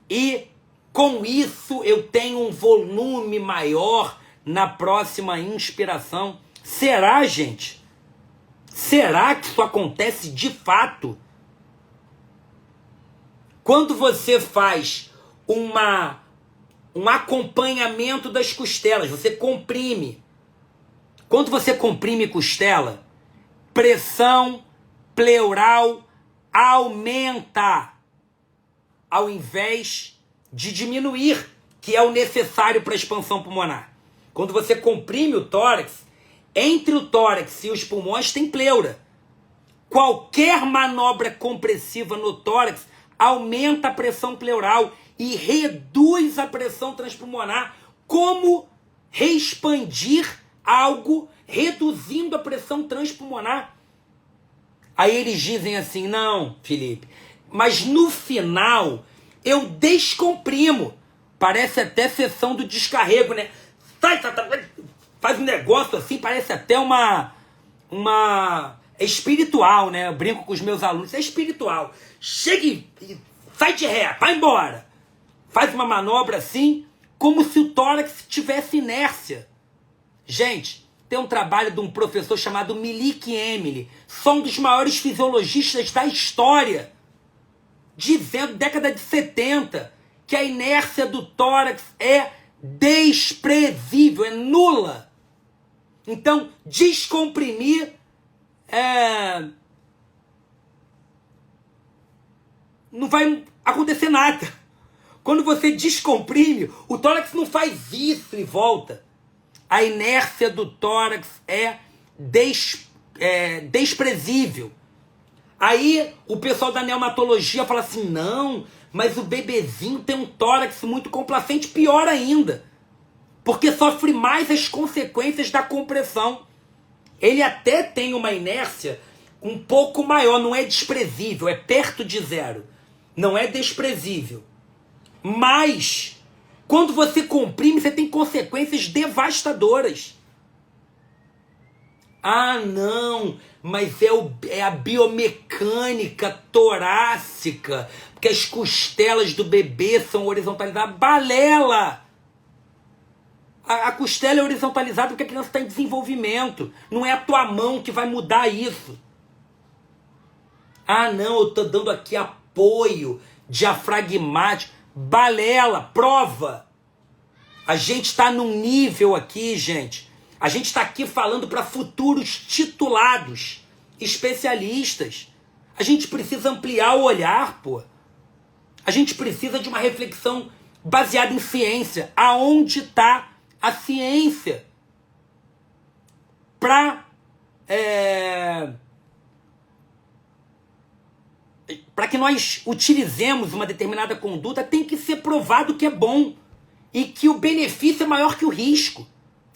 e com isso eu tenho um volume maior na próxima inspiração. Será, gente? Será que isso acontece de fato? Quando você faz um acompanhamento das costelas, você comprime. Quando você comprime costela, pressão pleural aumenta, ao invés de diminuir, que é o necessário para a expansão pulmonar. Quando você comprime o tórax, entre o tórax e os pulmões tem pleura. Qualquer manobra compressiva no tórax aumenta a pressão pleural e reduz a pressão transpulmonar. Como reexpandir algo reduzindo a pressão transpulmonar? Aí eles dizem assim: não, Felipe, mas no final eu descomprimo. Parece até sessão do descarrego, né? Faz um negócio assim, parece até é espiritual, né? Eu brinco com os meus alunos, é espiritual. Chega e sai de ré, vai embora. Faz uma manobra assim, como se o tórax tivesse inércia. Gente, tem um trabalho de um professor chamado Milik Emily, só um dos maiores fisiologistas da história, dizendo, década de 70, que a inércia do tórax é desprezível, é nula. Então, descomprimir não vai acontecer nada. Quando você descomprime, o tórax não faz isso e volta. A inércia do tórax é desprezível. Aí o pessoal da neonatologia fala assim: não, mas o bebezinho tem um tórax muito complacente. Pior ainda, porque sofre mais as consequências da compressão. Ele até tem uma inércia um pouco maior, não é desprezível, é perto de zero. Não é desprezível. Mas quando você comprime, você tem consequências devastadoras. Ah, não, mas é a biomecânica torácica, porque as costelas do bebê são horizontalizadas. Balela! A costela é horizontalizada porque a criança está em desenvolvimento. Não é a tua mão que vai mudar isso. Ah, não, eu estou dando aqui apoio diafragmático. Balela, prova. A gente está num nível aqui, gente. A gente está aqui falando para futuros titulados, especialistas. A gente precisa ampliar o olhar, pô. A gente precisa de uma reflexão baseada em ciência. Aonde está a ciência? Para que nós utilizemos uma determinada conduta, tem que ser provado que é bom e que o benefício é maior que o risco.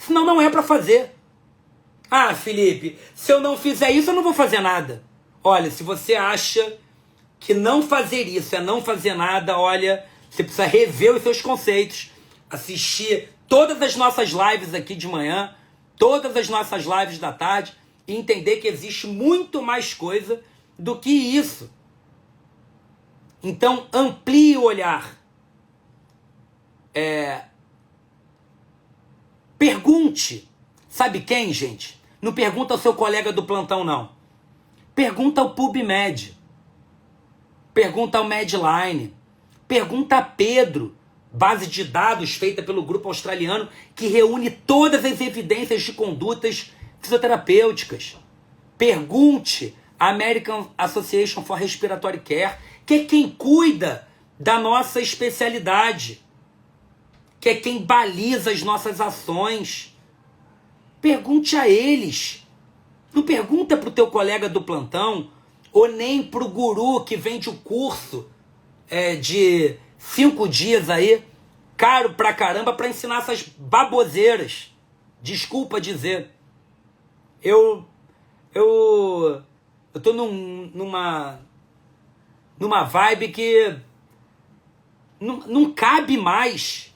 Senão não é para fazer. Ah, Felipe, se eu não fizer isso, eu não vou fazer nada. Olha, se você acha que não fazer isso é não fazer nada, olha, você precisa rever os seus conceitos, assistir todas as nossas lives aqui de manhã, todas as nossas lives da tarde, e entender que existe muito mais coisa do que isso. Então, amplie o olhar. Pergunte. Sabe quem, gente? Não pergunta ao seu colega do plantão, não. Pergunta ao PubMed. Pergunta ao Medline. Pergunta a Pedro, base de dados feita pelo grupo australiano que reúne todas as evidências de condutas fisioterapêuticas. Pergunte a American Association for Respiratory Care, que é quem cuida da nossa especialidade, que é quem baliza as nossas ações. Pergunte a eles. Não pergunta para o teu colega do plantão, ou nem para o guru que vende o curso de 5 dias aí, caro pra caramba, para ensinar essas baboseiras. Desculpa dizer. Eu tô numa vibe que não cabe mais.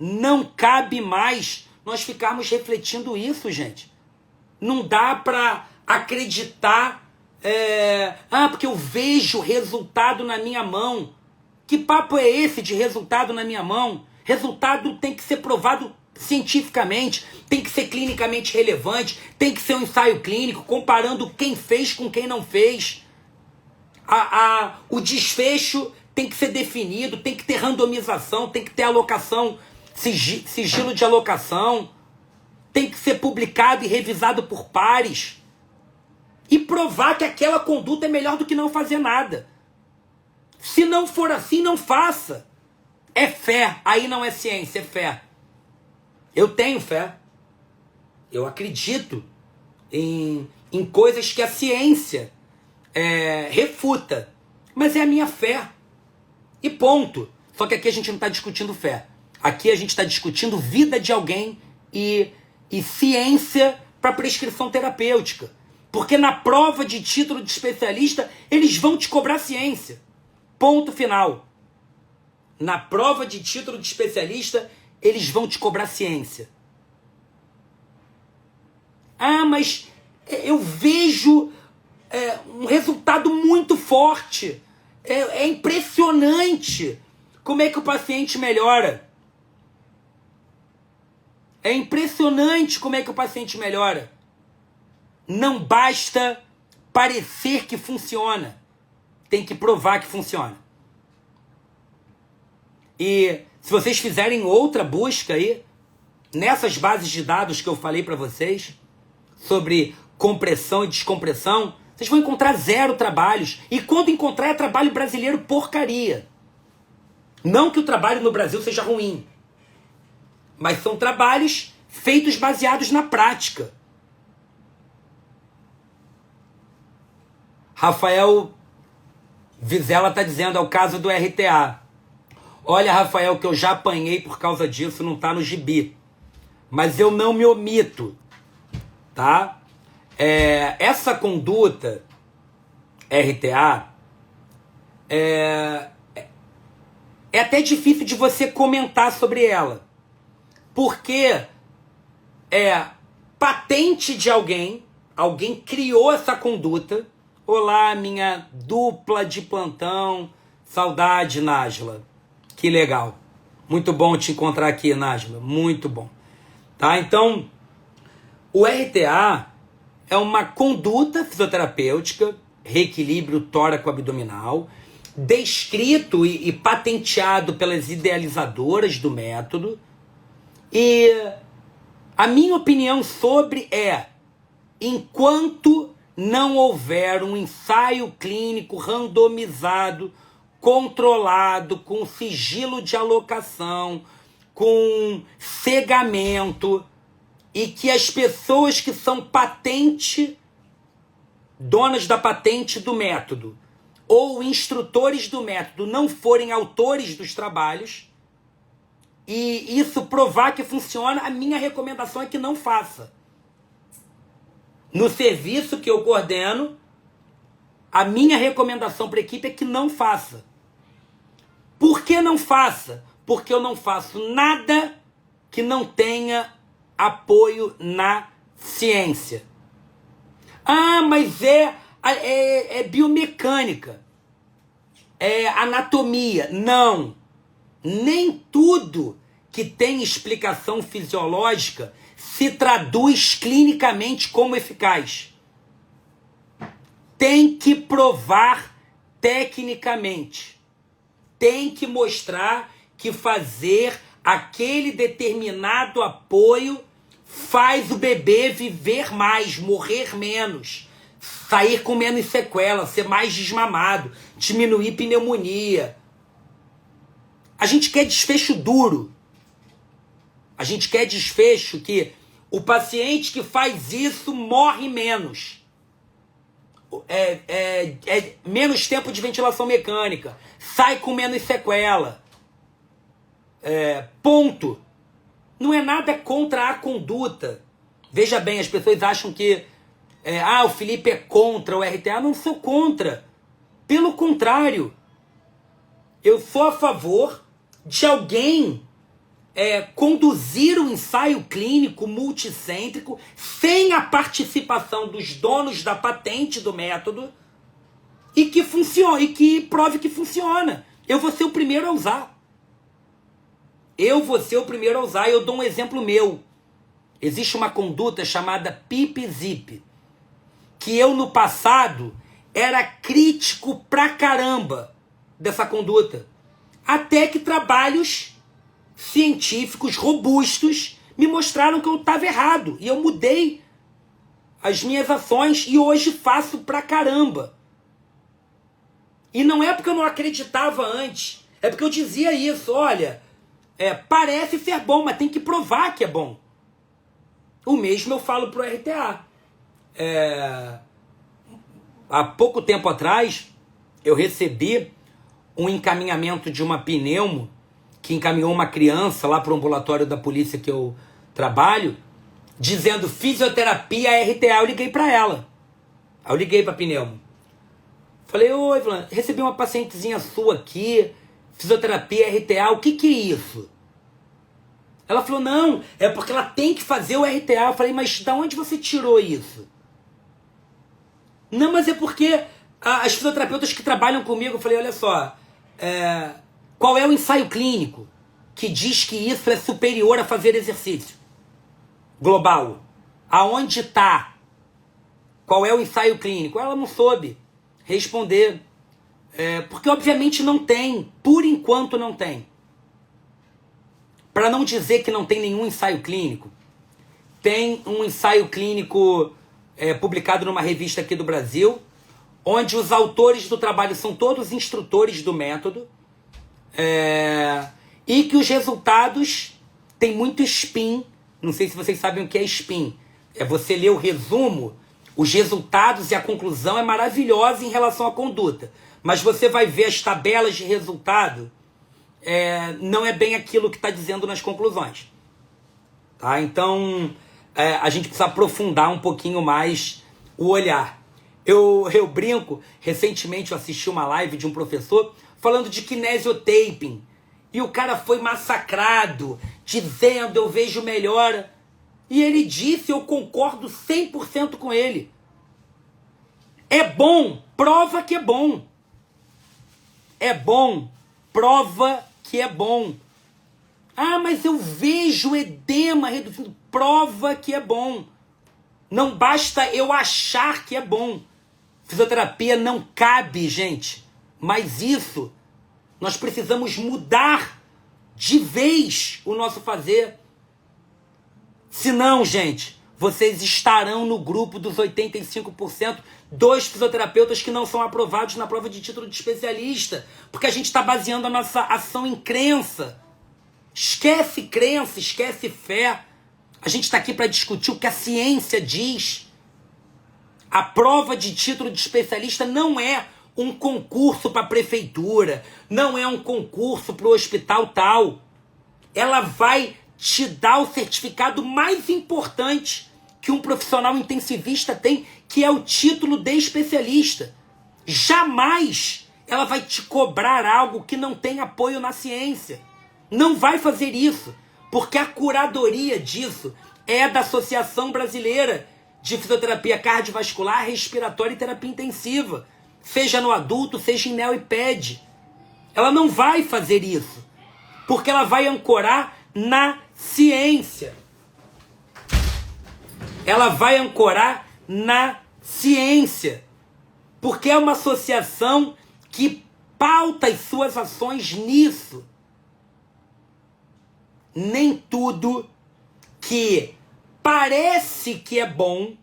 Não cabe mais nós ficarmos refletindo isso, gente. Não dá pra acreditar, porque eu vejo resultado na minha mão. Que papo é esse de resultado na minha mão? Resultado tem que ser provado cientificamente, tem que ser clinicamente relevante, tem que ser um ensaio clínico, comparando quem fez com quem não fez. O desfecho tem que ser definido, tem que ter randomização, tem que ter alocação, sigilo de alocação, tem que ser publicado e revisado por pares. E provar que aquela conduta é melhor do que não fazer nada. Se não for assim, não faça. É fé, aí não é ciência, é fé. Eu tenho fé. Eu acredito em coisas que a ciência refuta. Mas é a minha fé. E ponto. Só que aqui a gente não está discutindo fé. Aqui a gente está discutindo vida de alguém e ciência para prescrição terapêutica. Porque na prova de título de especialista, eles vão te cobrar ciência. Ponto final. Na prova de título de especialista, eles vão te cobrar ciência. Ah, mas eu vejo um resultado muito forte. É impressionante como é que o paciente melhora. É impressionante como é que o paciente melhora. Não basta parecer que funciona. Tem que provar que funciona. E se vocês fizerem outra busca aí, nessas bases de dados que eu falei para vocês, sobre compressão e descompressão, vocês vão encontrar 0 trabalhos. E quando encontrar é trabalho brasileiro porcaria. Não que o trabalho no Brasil seja ruim. Mas são trabalhos feitos baseados na prática. Rafael Vizela está dizendo, é o caso do RTA. Olha, Rafael, que eu já apanhei por causa disso, não está no gibi. Mas eu não me omito, tá? Essa conduta RTA é até difícil de você comentar sobre ela. Porque é patente de alguém criou essa conduta. Olá, minha dupla de plantão. Saudade, Nájila. Que legal. Muito bom te encontrar aqui, Nájila. Muito bom. Tá? Então, o RTA é uma conduta fisioterapêutica, reequilíbrio tóraco-abdominal, descrito e patenteado pelas idealizadoras do método. E a minha opinião sobre enquanto não houver um ensaio clínico randomizado, controlado, com sigilo de alocação, com cegamento, e que as pessoas que são donas da patente do método, ou instrutores do método, não forem autores dos trabalhos, e isso provar que funciona, a minha recomendação é que não faça. No serviço que eu coordeno, a minha recomendação para a equipe é que não faça. Por que não faça? Porque eu não faço nada que não tenha apoio na ciência. Ah, mas é biomecânica, é anatomia. Não. Nem tudo que tem explicação fisiológica se traduz clinicamente como eficaz. Tem que provar tecnicamente. Tem que mostrar que fazer aquele determinado apoio faz o bebê viver mais, morrer menos, sair com menos sequela, ser mais desmamado, diminuir pneumonia. A gente quer desfecho duro. A gente quer desfecho que o paciente que faz isso morre menos. Menos tempo de ventilação mecânica, sai com menos sequela. Ponto. Não é nada contra a conduta. Veja bem, as pessoas acham que o Felipe é contra o RTA. Não sou contra. Pelo contrário, eu sou a favor de alguém conduzir um ensaio clínico multicêntrico sem a participação dos donos da patente do método e que funcione, e que prove que funciona. Eu vou ser o primeiro a usar. Eu dou um exemplo meu. Existe uma conduta chamada PIP-ZIP, que eu no passado era crítico pra caramba dessa conduta. Até que trabalhos científicos robustos me mostraram que eu estava errado. E eu mudei as minhas ações e hoje faço pra caramba. E não é porque eu não acreditava antes. É porque eu dizia isso, olha, parece ser bom, mas tem que provar que é bom. O mesmo eu falo pro RTA. Há pouco tempo atrás, eu recebi um encaminhamento de uma pneumo que encaminhou uma criança lá para o ambulatório da polícia que eu trabalho, dizendo fisioterapia RTA. Eu liguei para ela. Aí eu liguei para a pneumo. Falei, oi, recebi uma pacientezinha sua aqui, fisioterapia RTA, o que é isso? Ela falou, não, é porque ela tem que fazer o RTA. Eu falei, mas de onde você tirou isso? Não, mas é porque as fisioterapeutas que trabalham comigo, eu falei, olha só, qual é o ensaio clínico que diz que isso é superior a fazer exercício global? Aonde está? Qual é o ensaio clínico? Ela não soube responder. Porque obviamente não tem. Por enquanto não tem. Para não dizer que não tem nenhum ensaio clínico, tem um ensaio clínico publicado numa revista aqui do Brasil, onde os autores do trabalho são todos instrutores do método, e que os resultados têm muito spin. Não sei se vocês sabem o que é spin. É você ler o resumo, os resultados e a conclusão é maravilhosa em relação à conduta. Mas você vai ver as tabelas de resultado, não é bem aquilo que está dizendo nas conclusões. Tá? Então, a gente precisa aprofundar um pouquinho mais o olhar. Eu brinco, recentemente eu assisti uma live de um professor falando de kinesiotaping. E o cara foi massacrado, dizendo, eu vejo melhora. E ele disse, eu concordo 100% com ele. É bom, prova que é bom. É bom, prova que é bom. Ah, mas eu vejo edema reduzindo. Prova que é bom. Não basta eu achar que é bom. Fisioterapia não cabe, gente. Mas isso, nós precisamos mudar de vez o nosso fazer. Senão, gente, vocês estarão no grupo dos 85% dos fisioterapeutas que não são aprovados na prova de título de especialista. Porque a gente está baseando a nossa ação em crença. Esquece crença, esquece fé. A gente está aqui para discutir o que a ciência diz. A prova de título de especialista não é um concurso para a prefeitura, não é um concurso para o hospital tal. ela vai te dar o certificado mais importante que um profissional intensivista tem, que é o título de especialista. Jamais ela vai te cobrar algo que não tem apoio na ciência. Não vai fazer isso, porque a curadoria disso é da Associação Brasileira de Fisioterapia Cardiovascular, Respiratória e Terapia Intensiva, seja no adulto, seja em neo e ped. Ela não vai fazer isso, porque ela vai ancorar na ciência. Ela vai ancorar na ciência, porque é uma associação que pauta as suas ações nisso. Nem tudo que parece que é bom.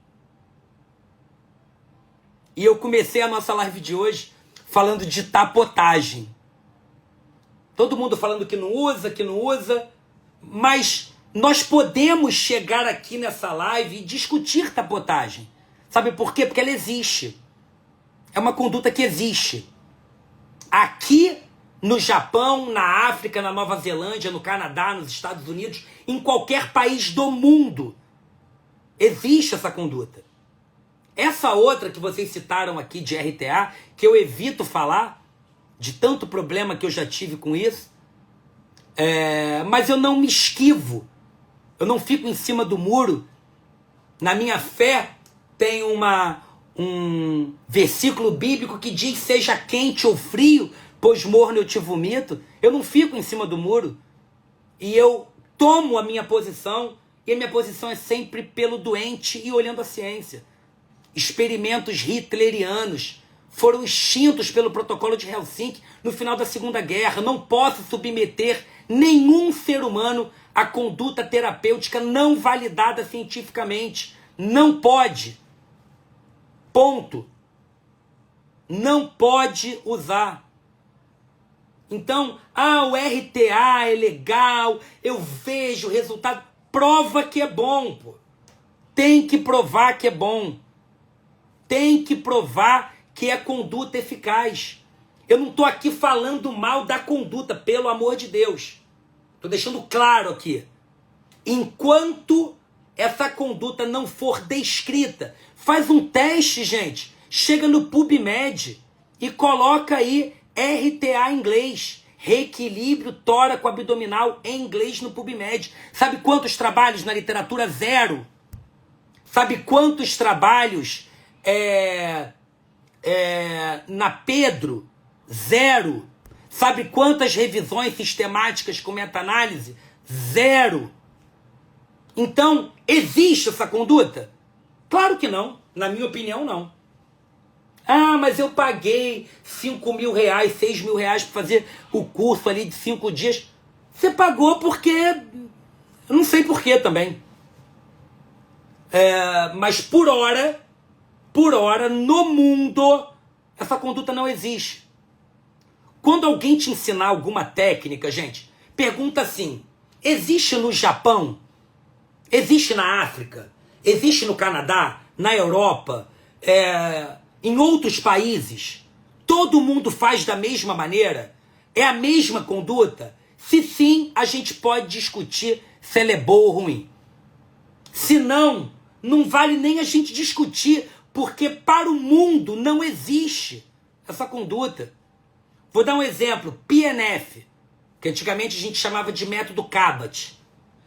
E eu comecei a nossa live de hoje falando de tapotagem. Todo mundo falando que não usa, mas nós podemos chegar aqui nessa live e discutir tapotagem. Sabe por quê? Porque ela existe. É uma conduta que existe. Aqui no Japão, na África, na Nova Zelândia, no Canadá, nos Estados Unidos, em qualquer país do mundo, existe essa conduta. Essa outra que vocês citaram aqui de RTA, que eu evito falar, de tanto problema que eu já tive com isso, mas eu não me esquivo, eu não fico em cima do muro. Na minha fé tem um versículo bíblico que diz: seja quente ou frio, pois morno eu te vomito. Eu não fico em cima do muro. E eu tomo a minha posição, e a minha posição é sempre pelo doente e olhando a ciência. Experimentos hitlerianos foram extintos pelo protocolo de Helsinki no final da Segunda Guerra. Não posso submeter nenhum ser humano à conduta terapêutica não validada cientificamente. Não pode. Ponto. Não pode usar. Então, o RTA é legal, eu vejo o resultado. Prova que é bom, pô. Tem que provar que é bom. Tem que provar que é conduta eficaz. Eu não estou aqui falando mal da conduta, pelo amor de Deus. Estou deixando claro aqui. Enquanto essa conduta não for descrita, faz um teste, gente. Chega no PubMed e coloca aí RTA em inglês. Reequilíbrio tóraco-abdominal em inglês no PubMed. Sabe quantos trabalhos na literatura? 0. Sabe quantos trabalhos na Pedro? 0. Sabe quantas revisões sistemáticas com meta-análise? 0. Então, existe essa conduta? Claro que não. Na minha opinião, não. Mas eu paguei 5 mil reais, 6 mil reais para fazer o curso ali de 5 dias. Você pagou porque... Eu não sei porquê também. Mas por hora, no mundo, essa conduta não existe. Quando alguém te ensinar alguma técnica, gente, pergunta assim: existe no Japão? Existe na África? Existe no Canadá? Na Europa? Em outros países? Todo mundo faz da mesma maneira? É a mesma conduta? Se sim, a gente pode discutir se ela é boa ou ruim. Se não, não vale nem a gente discutir, porque para o mundo não existe essa conduta. Vou dar um exemplo: PNF, que antigamente a gente chamava de método Cabot.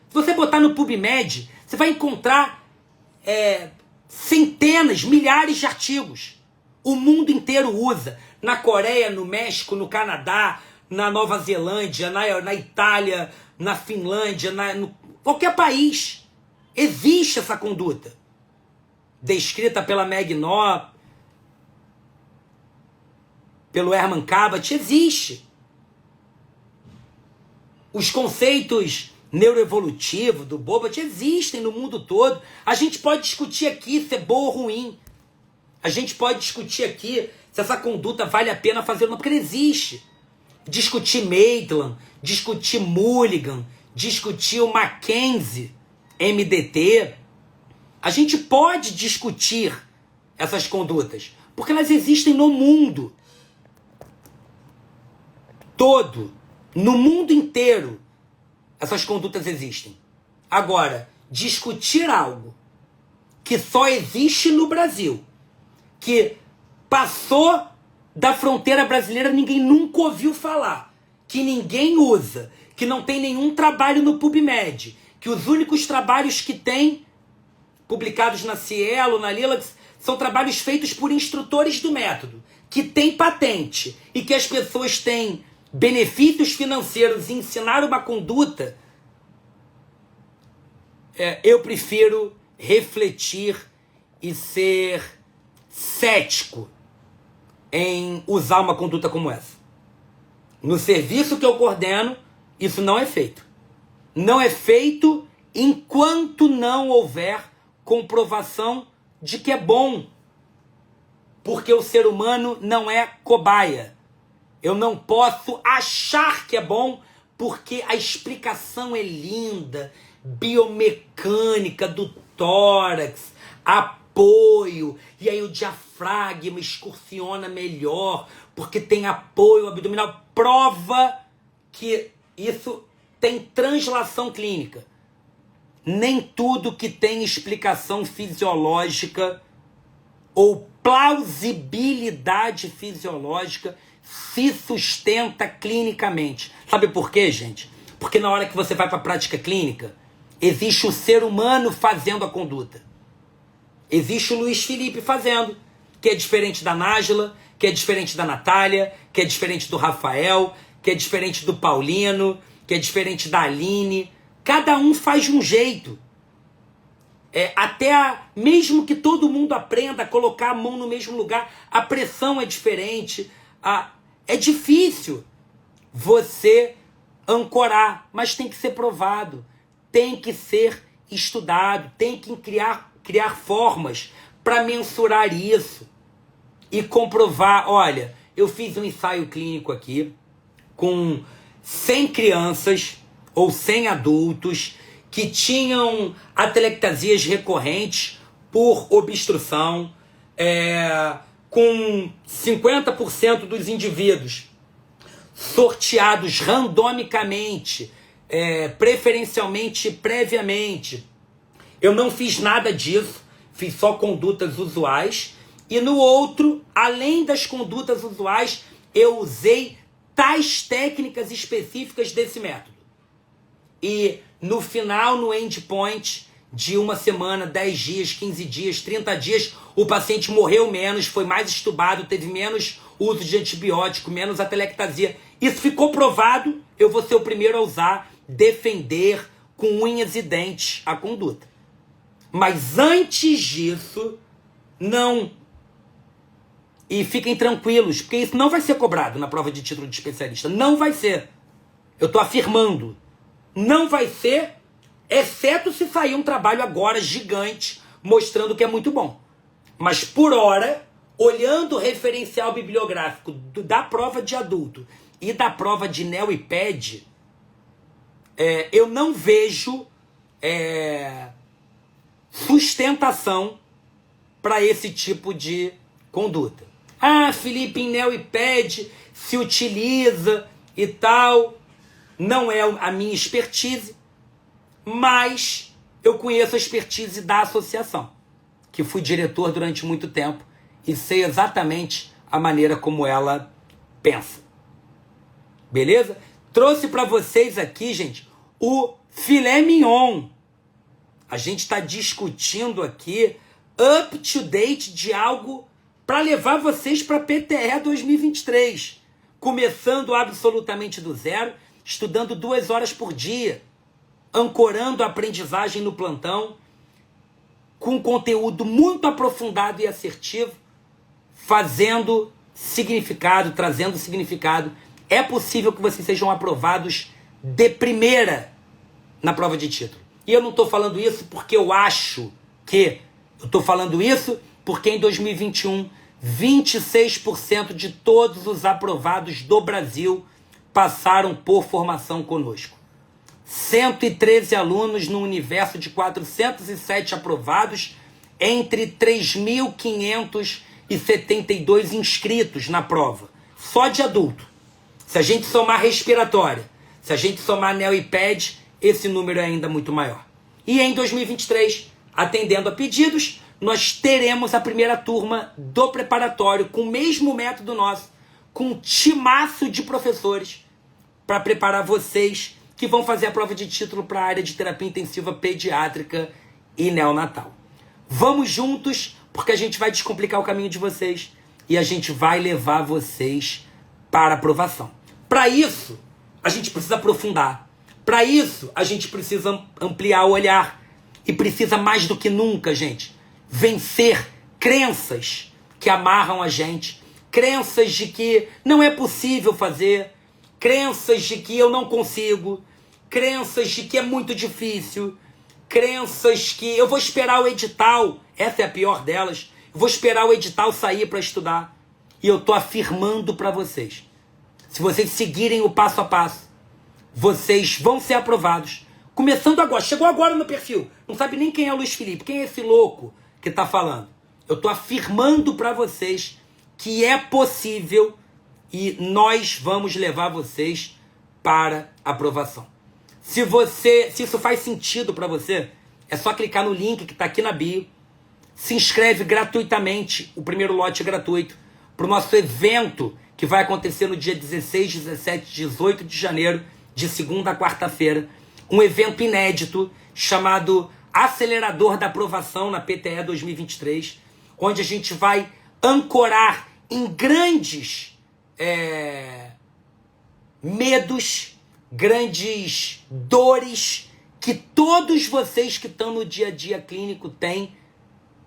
Se você botar no PubMed, você vai encontrar centenas, milhares de artigos. O mundo inteiro usa. Na Coreia, no México, no Canadá, na Nova Zelândia, na Itália, na Finlândia, qualquer país. Existe essa conduta. Descrita pela Meg Noo, pelo Herman Cabot, existe. Os conceitos neuroevolutivos do Bobat existem no mundo todo. A gente pode discutir aqui se é boa ou ruim. A gente pode discutir aqui se essa conduta vale a pena fazer ou não, porque ela existe. Discutir Maitland, discutir Mulligan, discutir o Mackenzie, MDT. A gente pode discutir essas condutas, porque elas existem no mundo todo, no mundo inteiro. essas condutas existem. Agora, discutir algo que só existe no Brasil, que passou da fronteira brasileira, ninguém nunca ouviu falar, que ninguém usa, que não tem nenhum trabalho no PubMed, que os únicos trabalhos que tem, publicados na Cielo, na Lilacs, são trabalhos feitos por instrutores do método, que tem patente e que as pessoas têm benefícios financeiros em ensinar uma conduta, eu prefiro refletir e ser cético em usar uma conduta como essa. No serviço que eu coordeno, isso não é feito. Não é feito enquanto não houver comprovação de que é bom. Porque o ser humano não é cobaia. Eu não posso achar que é bom porque a explicação é linda, biomecânica do tórax, apoio, e aí o diafragma excursiona melhor, porque tem apoio abdominal. Prova que isso tem translação clínica. Nem tudo que tem explicação fisiológica ou plausibilidade fisiológica se sustenta clinicamente. Sabe por quê, gente? Porque na hora que você vai para a prática clínica, existe o ser humano fazendo a conduta. Existe o Luiz Felipe fazendo, que é diferente da Nájila, que é diferente da Natália, que é diferente do Rafael, que é diferente do Paulino, que é diferente da Aline. Cada um faz de um jeito. Mesmo que todo mundo aprenda a colocar a mão no mesmo lugar, a pressão é diferente. É difícil você ancorar, mas tem que ser provado, tem que ser estudado, tem que criar formas para mensurar isso e comprovar. Olha, eu fiz um ensaio clínico aqui com 100 crianças ou 100 adultos que tinham atelectasias recorrentes por obstrução, com 50% dos indivíduos sorteados randomicamente, preferencialmente, previamente. Eu não fiz nada disso, fiz só condutas usuais. E no outro, além das condutas usuais, eu usei tais técnicas específicas desse método. E no final, no endpoint de uma semana, 10 dias, 15 dias, 30 dias, o paciente morreu menos, foi mais estubado, teve menos uso de antibiótico, menos atelectasia. Isso ficou provado, eu vou ser o primeiro a usar, defender com unhas e dentes a conduta. Mas antes disso, não. E fiquem tranquilos, porque isso não vai ser cobrado na prova de título de especialista. Não vai ser. Eu estou afirmando. Não vai ser, exceto se sair um trabalho agora gigante, mostrando que é muito bom. Mas por hora, olhando o referencial bibliográfico da prova de adulto e da prova de NEL e PED, eu não vejo sustentação para esse tipo de conduta. Ah, Felipe, em NEL e PED se utiliza e tal. Não é a minha expertise, mas eu conheço a expertise da associação, que fui diretor durante muito tempo e sei exatamente a maneira como ela pensa. Beleza? Trouxe para vocês aqui, gente, o filé mignon. A gente está discutindo aqui up to date de algo para levar vocês para PTE 2023. Começando absolutamente do zero, estudando 2 horas por dia, ancorando a aprendizagem no plantão, com conteúdo muito aprofundado e assertivo, fazendo significado, trazendo significado. É possível que vocês sejam aprovados de primeira na prova de título. E eu não estou falando isso porque eu acho que... Eu estou falando isso porque em 2021, 26% de todos os aprovados do Brasil passaram por formação conosco. 113 alunos no universo de 407 aprovados, entre 3.572 inscritos na prova, só de adulto. Se a gente somar respiratória, se a gente somar NEL e PED, esse número é ainda muito maior. E em 2023, atendendo a pedidos, nós teremos a primeira turma do preparatório com o mesmo método nosso, com um timaço de professores para preparar vocês que vão fazer a prova de título para a área de terapia intensiva pediátrica e neonatal. Vamos juntos, porque a gente vai descomplicar o caminho de vocês e a gente vai levar vocês para a aprovação. Para isso, a gente precisa aprofundar. Para isso, a gente precisa ampliar o olhar. E precisa mais do que nunca, gente, vencer crenças que amarram a gente, crenças de que não é possível fazer, crenças de que eu não consigo, crenças de que é muito difícil, crenças que eu vou esperar o edital, essa é a pior delas, eu vou esperar o edital sair para estudar. E eu estou afirmando para vocês, se vocês seguirem o passo a passo, vocês vão ser aprovados. Começando agora, chegou agora no perfil, não sabe nem quem é o Luiz Felipe, quem é esse louco que está falando. Eu estou afirmando para vocês que é possível e nós vamos levar vocês para aprovação. Se isso faz sentido para você, é só clicar no link que está aqui na bio, se inscreve gratuitamente, o primeiro lote é gratuito, para o nosso evento que vai acontecer no dia 16, 17, 18 de janeiro, de segunda a quarta-feira, um evento inédito chamado Acelerador da Aprovação na PTE 2023, onde a gente vai ancorar em grandes medos, grandes dores que todos vocês que estão no dia a dia clínico têm,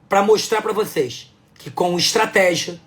para mostrar para vocês que com estratégia,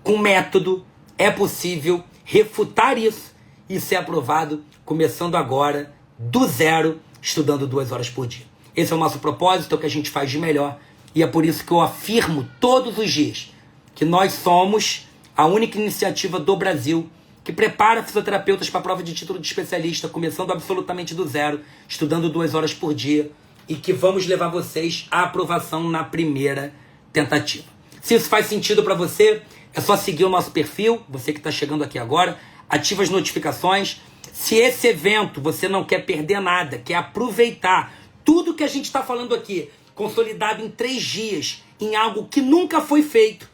com método, é possível refutar isso e ser aprovado começando agora, do zero, estudando 2 horas por dia. Esse é o nosso propósito, é o que a gente faz de melhor. E é por isso que eu afirmo todos os dias que nós somos a única iniciativa do Brasil que prepara fisioterapeutas para a prova de título de especialista, começando absolutamente do zero, estudando 2 horas por dia, e que vamos levar vocês à aprovação na primeira tentativa. Se isso faz sentido para você, é só seguir o nosso perfil, você que está chegando aqui agora, ativa as notificações. Se esse evento você não quer perder nada, quer aproveitar tudo que a gente está falando aqui, consolidado em 3 dias, em algo que nunca foi feito,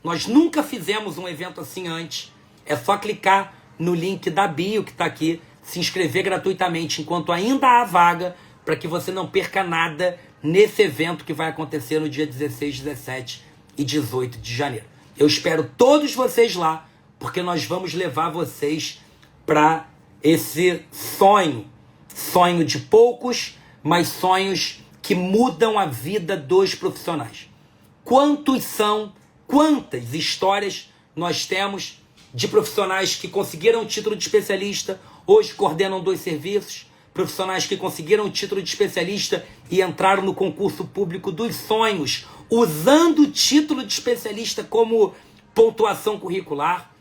nós nunca fizemos um evento assim antes, é só clicar no link da bio que está aqui, se inscrever gratuitamente enquanto ainda há vaga, para que você não perca nada nesse evento que vai acontecer no dia 16, 17 e 18 de janeiro. Eu espero todos vocês lá, porque nós vamos levar vocês para esse sonho de poucos, mas sonhos que mudam a vida dos profissionais. Quantas histórias nós temos de profissionais que conseguiram o título de especialista, hoje coordenam 2 serviços, profissionais que conseguiram o título de especialista e entraram no concurso público dos sonhos, usando o título de especialista como pontuação curricular,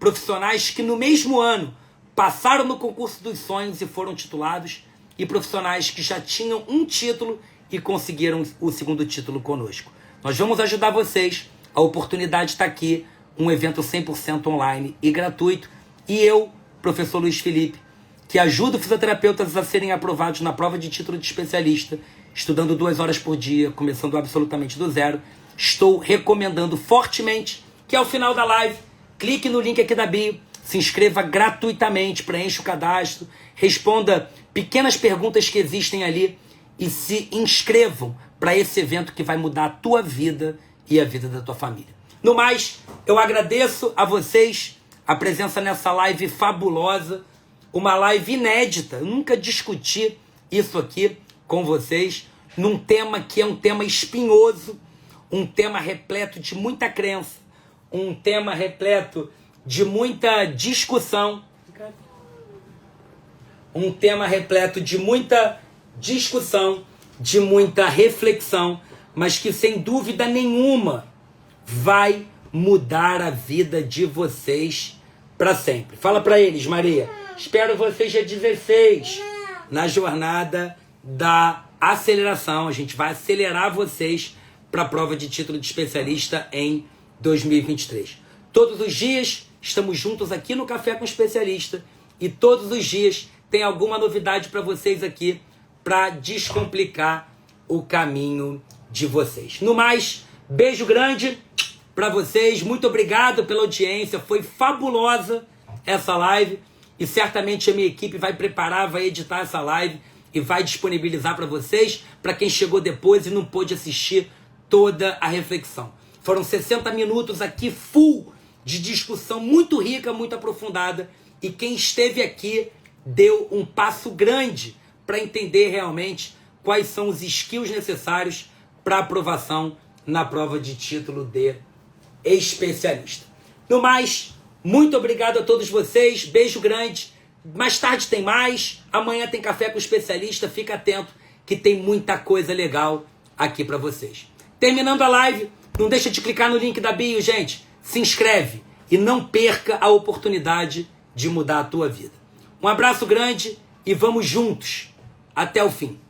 profissionais que no mesmo ano passaram no concurso dos sonhos e foram titulados, e profissionais que já tinham um título e conseguiram o 2º título conosco. Nós vamos ajudar vocês, a oportunidade está aqui, um evento 100% online e gratuito, e eu, professor Luiz Felipe, que ajudo fisioterapeutas a serem aprovados na prova de título de especialista, estudando 2 horas por dia, começando absolutamente do zero, estou recomendando fortemente que ao final da live, clique no link aqui da bio, se inscreva gratuitamente, preencha o cadastro, responda pequenas perguntas que existem ali e se inscrevam para esse evento que vai mudar a tua vida e a vida da tua família. No mais, eu agradeço a vocês a presença nessa live fabulosa, uma live inédita. Eu nunca discuti isso aqui com vocês, num tema que é um tema espinhoso, um tema repleto de muita crença, um tema repleto de muita discussão, um tema repleto de muita discussão, de muita reflexão, mas que sem dúvida nenhuma vai mudar a vida de vocês para sempre. Fala para eles, Maria. Espero vocês dia 16 na jornada da aceleração. A gente vai acelerar vocês para a prova de título de especialista em 2023. Todos os dias estamos juntos aqui no Café com Especialista e todos os dias tem alguma novidade para vocês aqui para descomplicar o caminho de vocês. No mais, beijo grande para vocês. Muito obrigado pela audiência. Foi fabulosa essa live e certamente a minha equipe vai preparar, vai editar essa live e vai disponibilizar para vocês, para quem chegou depois e não pôde assistir toda a reflexão. Foram 60 minutos aqui full de discussão muito rica, muito aprofundada, e quem esteve aqui deu um passo grande para entender realmente quais são os skills necessários para aprovação na prova de título de especialista. No mais, muito obrigado a todos vocês, beijo grande. Mais tarde tem mais, amanhã tem café com o especialista, fica atento que tem muita coisa legal aqui para vocês. Terminando a live, não deixa de clicar no link da bio, gente. Se inscreve e não perca a oportunidade de mudar a tua vida. Um abraço grande e vamos juntos até o fim.